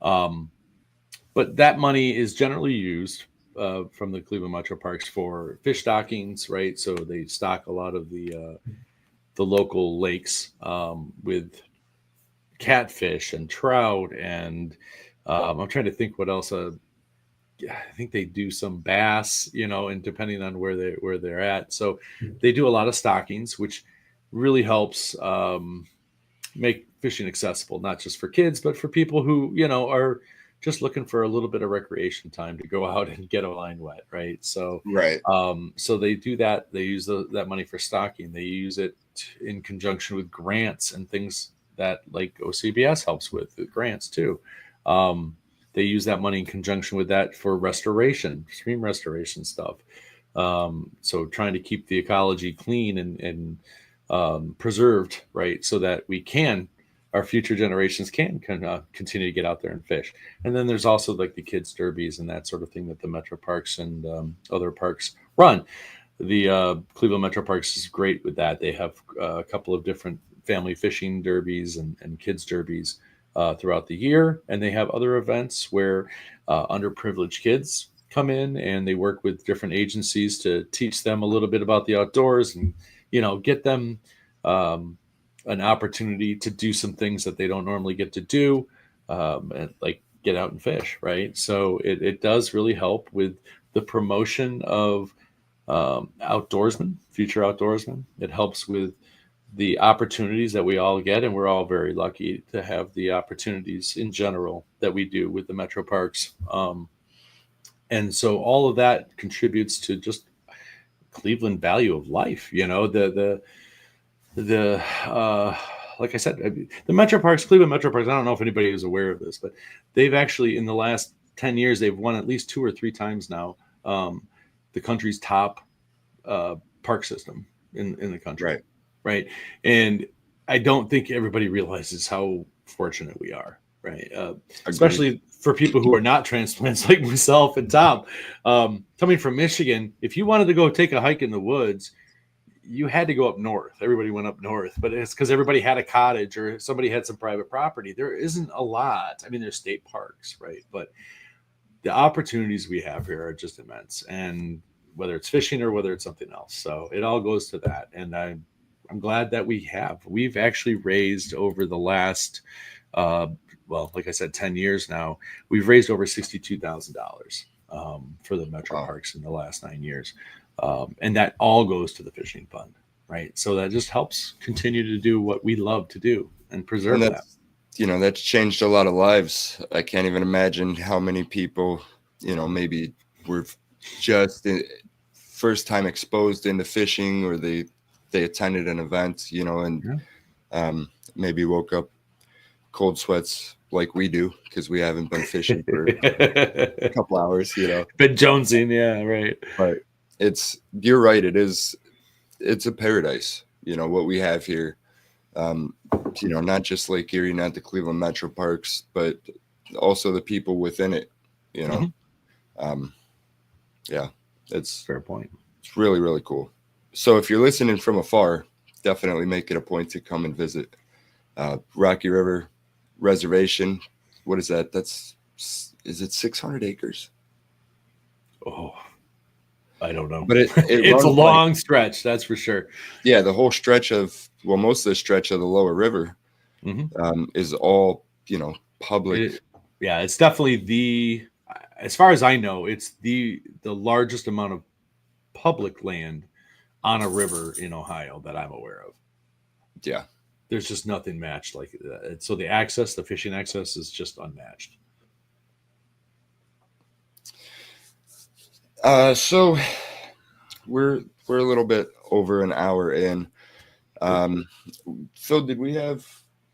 that money is generally used from the Cleveland Metroparks for fish stockings, right? So they stock a lot of the local lakes with catfish and trout, and I'm trying to think what else. I think they do some bass, and depending on where they're at. So they do a lot of stockings, which really helps make fishing accessible, not just for kids, but for people who, are just looking for a little bit of recreation time to go out and get a line wet. Right. So, Right. so they do that. They use that money for stocking. They use it in conjunction with grants and things that like OCBS helps with grants too. They use that money in conjunction with that for restoration, stream restoration stuff. So trying to keep the ecology clean and preserved, right? So that our future generations can continue to get out there and fish. And then there's also like the kids derbies and that sort of thing that the Metroparks and other parks run. The Cleveland Metroparks is great with that. They have a couple of different family fishing derbies and kids derbies throughout the year, and they have other events where underprivileged kids come in and they work with different agencies to teach them a little bit about the outdoors and get them an opportunity to do some things that they don't normally get to do, and like get out and fish, right? So it does really help with the promotion of outdoorsmen, future outdoorsmen. It helps with the opportunities that we all get, and we're all very lucky to have the opportunities in general that we do with the Metroparks. And so all of that contributes to just Cleveland value of life. Like I said, the Metroparks, Cleveland Metroparks, I don't know if anybody is aware of this, but they've actually, in the last 10 years, they've won at least 2 or 3 times now the country's top park system in the country. Right. And I don't think everybody realizes how fortunate we are, right? Especially for people who are not transplants like myself and Tom. Coming from Michigan, if you wanted to go take a hike in the woods, you had to go up north. Everybody went up north, but it's because everybody had a cottage or somebody had some private property. There isn't a lot. I mean, there's state parks, right? But the opportunities we have here are just immense. And whether it's fishing or whether it's something else. So it all goes to that. And I'm glad that we've actually raised over the last, like I said, 10 years now, we've raised over $62,000 for the Metroparks in the last 9 years. And that all goes to the fishing fund, right? So that just helps continue to do what we love to do and preserve that. That's changed a lot of lives. I can't even imagine how many people, maybe were just first time exposed into fishing, or they attended an event, and maybe woke up cold sweats like we do because we haven't been fishing for a couple hours, Been jonesing, yeah, right. But you're right. It's a paradise, what we have here. Not just Lake Erie, not the Cleveland Metroparks, but also the people within it, yeah, it's fair point. It's really, really cool. So if you're listening from afar, definitely make it a point to come and visit Rocky River Reservation. What is that? Is it 600 acres? Oh, I don't know. But it's a long stretch, that's for sure. Yeah, the whole stretch most of the stretch of the lower river is all, public. It's definitely as far as I know, it's the largest amount of public land on a river in Ohio that I'm aware of. Yeah. There's just nothing matched like that. So the fishing access is just unmatched. So we're a little bit over an hour in. So did we have,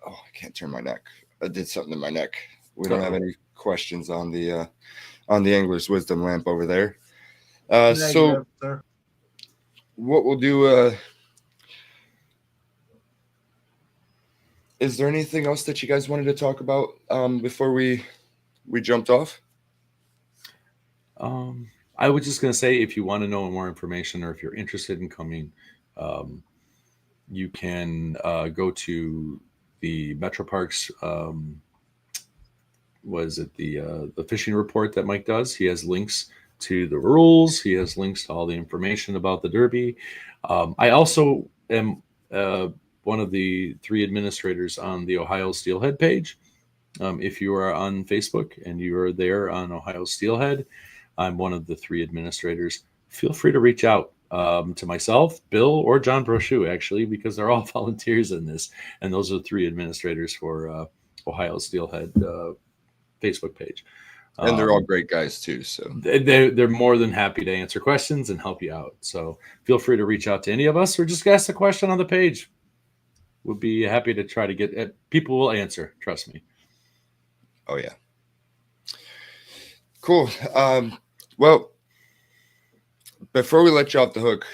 I can't turn my neck. I did something in my neck. We don't have any questions on the Angler's Wisdom lamp over there. So what we'll do, is there anything else that you guys wanted to talk about before we jumped off? I was just going to say, if you want to know more information or if you're interested in coming, you can go to the Metroparks. Was it the fishing report that Mike does? He has links to the rules. He has links to all the information about the Derby. I also am one of the 3 administrators on the Ohio Steelhead page. If you are on Facebook and you are there on Ohio Steelhead, I'm one of the 3 administrators. Feel free to reach out to myself, Bill, or John Brochu, actually, because they're all volunteers in this. And those are the 3 administrators for Ohio Steelhead Facebook page. And they're all great guys too. So they're more than happy to answer questions and help you out. So feel free to reach out to any of us or just ask a question on the page. We'll be happy to try to get people will answer. Trust me. Oh yeah. Cool. Well, before we let you off the hook,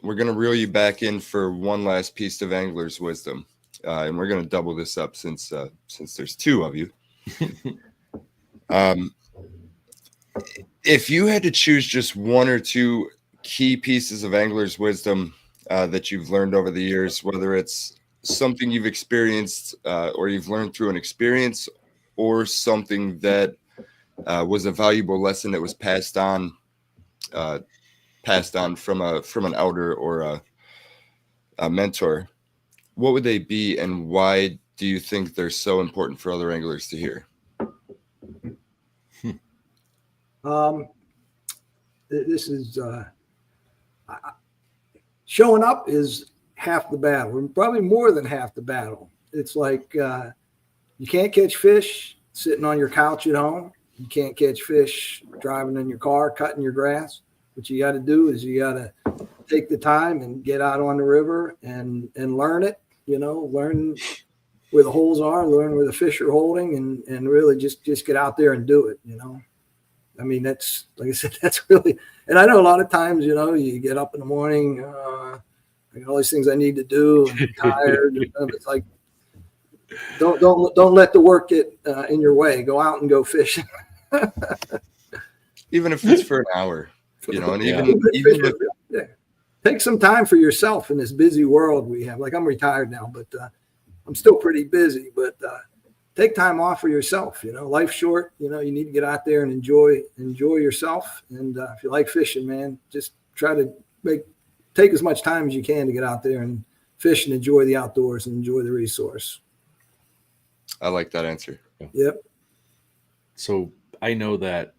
we're going to reel you back in for one last piece of angler's wisdom. And we're going to double this up since there's 2 of you. If you had to choose just 1 or 2 key pieces of angler's wisdom that you've learned over the years, whether it's something you've experienced or you've learned through an experience, or something that was a valuable lesson that was passed on from an outer or a mentor, what would they be, and why do you think they're so important for other anglers to hear? This is showing up is half the battle, and probably more than half the battle. It's like you can't catch fish sitting on your couch at home. You can't catch fish driving in your car, cutting your grass. What you got to do is you got to take the time and get out on the river and learn it. Learn where the holes are, learn where the fish are holding, and really just get out there and do it. I mean, that's, like I said, that's really, and I know a lot of times, you get up in the morning, I got all these things I need to do, and I'm tired. It's like, don't let the work get in your way. Go out and go fishing. Even if it's for an hour, and even if, take some time for yourself in this busy world we have. Like, I'm retired now, but I'm still pretty busy, but take time off for yourself. Life's short. You need to get out there and enjoy yourself. And if you like fishing, man, just try to take as much time as you can to get out there and fish and enjoy the outdoors and enjoy the resource. I like that answer. Yep. So I know that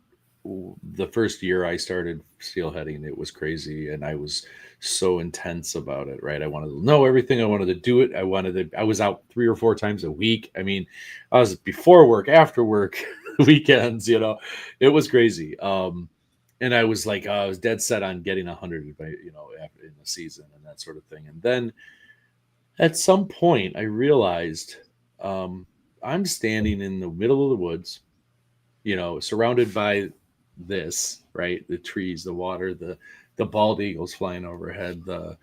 the first year I started steelheading, it was crazy, and I was so intense about it, right? I wanted to know everything. I wanted to do it. I was out 3 or 4 times a week. I mean, I was before work, after work, weekends, it was crazy. And I was like, I was dead set on getting 100, in the season and that sort of thing. And then at some point I realized, I'm standing in the middle of the woods, surrounded by this, right? The trees, the water, the bald eagles flying overhead, the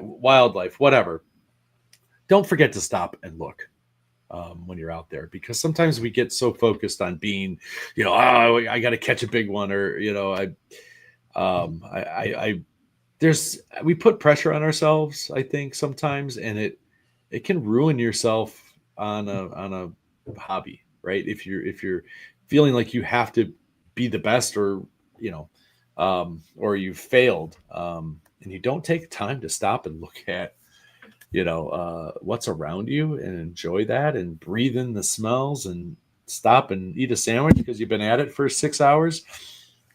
wildlife, whatever. Don't forget to stop and look when you're out there, because sometimes we get so focused on being, I got to catch a big one, or, we put pressure on ourselves, I think, sometimes, and it can ruin yourself on a hobby, right? If you're feeling like you have to be the best, or you've failed, and you don't take time to stop and look at what's around you and enjoy that and breathe in the smells and stop and eat a sandwich because you've been at it for 6 hours,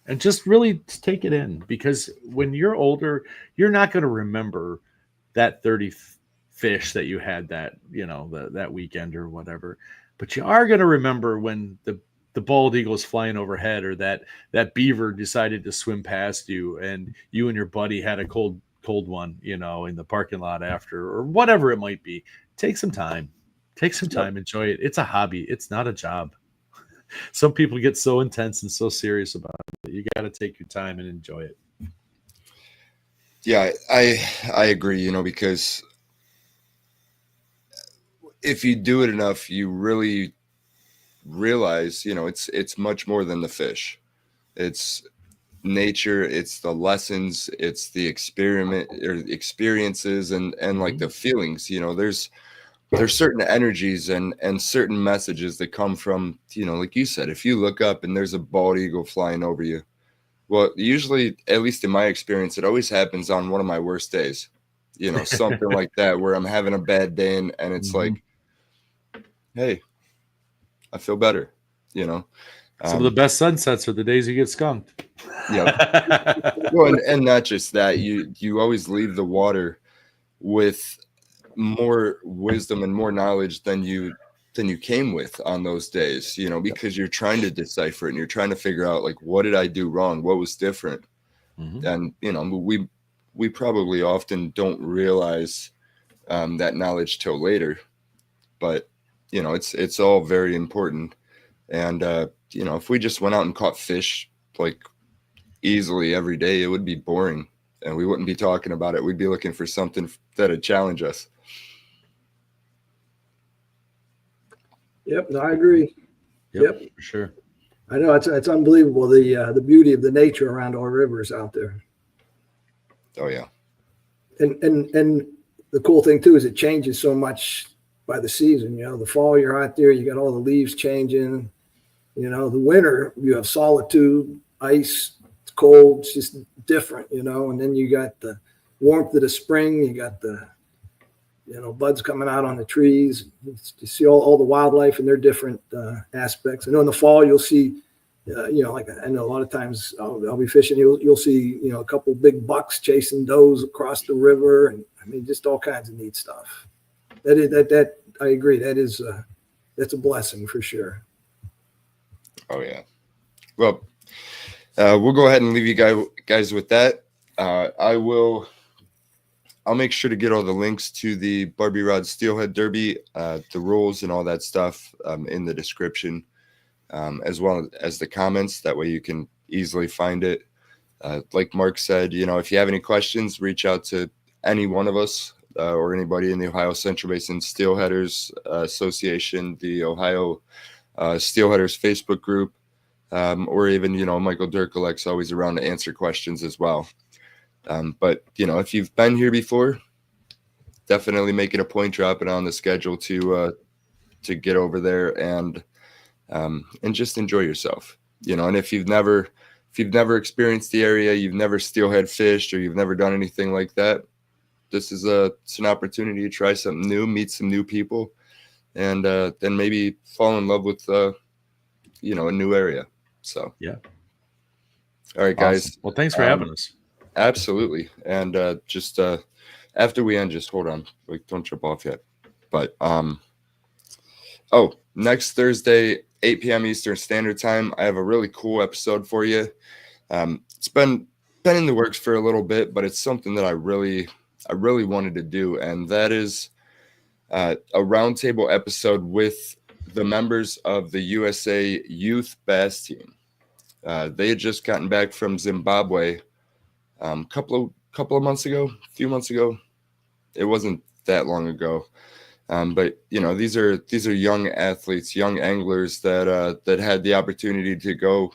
and just really take it in, because when you're older, you're not going to remember that 30 fish that you had that weekend or whatever, but you are going to remember when the bald eagle's flying overhead, or that beaver decided to swim past you and you and your buddy had a cold one, in the parking lot after, or whatever it might be. Take some time, enjoy it. It's a hobby. It's not a job. Some people get so intense and so serious about it. You got to take your time and enjoy it. Yeah, I agree, because if you do it enough, you really realize, it's much more than the fish. It's nature, it's the lessons, it's the experiences, and like the feelings. there's certain energies and certain messages that come from, like you said, if you look up and there's a bald eagle flying over you, well, usually, at least in my experience, it always happens on one of my worst days, something like that, where I'm having a bad day and it's like, hey, I feel better, Some of the best sunsets are the days you get skunked. Yeah. Well, and not just that, you always leave the water with more wisdom and more knowledge than you came with on those days, because you're trying to decipher it and you're trying to figure out, like, what did I do wrong? What was different? And, we probably often don't realize that knowledge till later, but, it's all very important. And, if we just went out and caught fish, like, easily every day, it would be boring and we wouldn't be talking about it. We'd be looking for something that'd challenge us. Yep, no, I agree. Yep, for sure. I know it's unbelievable the beauty of the nature around our rivers out there. Oh yeah, and the cool thing too is it changes so much by the season. The fall you're out there, you got all the leaves changing. The winter you have solitude, ice, it's cold, it's just different. And then you got the warmth of the spring, you got the buds coming out on the trees. You see all the wildlife and their different aspects. I know in the fall you'll see, like I know a lot of times I'll be fishing. You'll see, a couple big bucks chasing does across the river, and I mean just all kinds of neat stuff. That I agree. That's a blessing for sure. Oh yeah. Well, we'll go ahead and leave you guys with that. I'll make sure to get all the links to the Barbie Rod Steelhead Derby, the rules and all that stuff in the description, as well as the comments. That way you can easily find it. Like Mark said, if you have any questions, reach out to any one of us or anybody in the Ohio Central Basin Steelheaders Association, the Ohio Steelheaders Facebook group, or even, Michael Durkalek's always around to answer questions as well. But if you've been here before, definitely make it a point, drop it on the schedule to get over there and just enjoy yourself, and if you've never experienced the area, you've never steelhead fished, or you've never done anything like that, it's an opportunity to try something new, meet some new people, and then maybe fall in love with a new area. So yeah. All right, guys. Awesome. Well, thanks for having us. Absolutely. And just after we end, just hold on, like, don't jump off yet. But next Thursday, 8 p.m. Eastern Standard Time, I have a really cool episode for you. It's been in the works for a little bit, but it's something that I really wanted to do, and that is a roundtable episode with the members of the USA Youth Bass Team. They had just gotten back from Zimbabwe a few months ago. It wasn't that long ago. But these are young athletes, young anglers that had the opportunity to go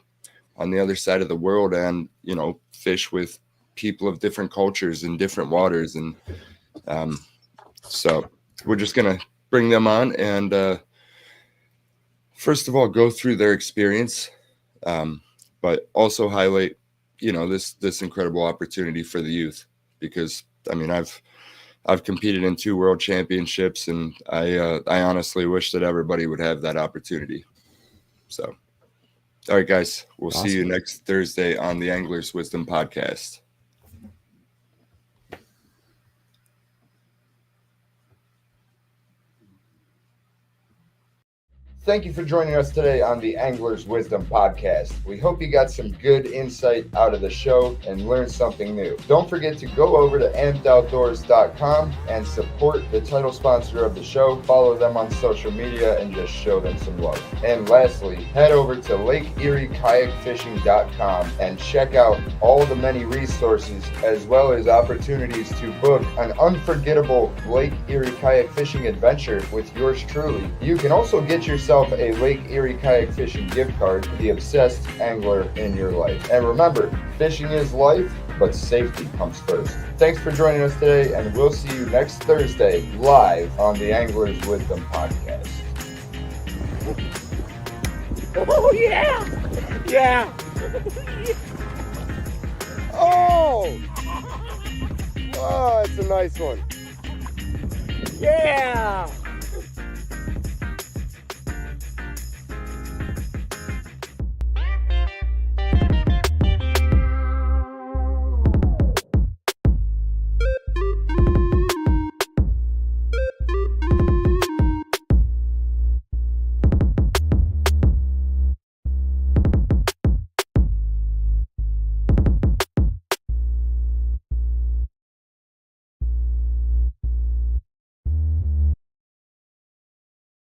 on the other side of the world and, fish with people of different cultures and different waters. And so we're just going to bring them on and first of all, go through their experience, but also highlight, this incredible opportunity for the youth, because I've competed in 2 world championships, and I honestly wish that everybody would have that opportunity. So, all right, guys, we'll see you next Thursday on the Angler's Wisdom Podcast. Thank you for joining us today on the Angler's Wisdom Podcast. We hope you got some good insight out of the show and learned something new. Don't forget to go over to ampedoutdoors.com and support the title sponsor of the show. Follow them on social media and just show them some love. And lastly, head over to LakeErieKayakFishing.com and check out all the many resources as well as opportunities to book an unforgettable Lake Erie kayak fishing adventure with yours truly. You can also get yourself a Lake Erie kayak fishing gift card, the obsessed angler in your life. And remember, fishing is life, but safety comes first. Thanks for joining us today, and we'll see you next Thursday live on the Angler's Wisdom Podcast. Oh, yeah! Yeah! Oh! Oh, it's a nice one.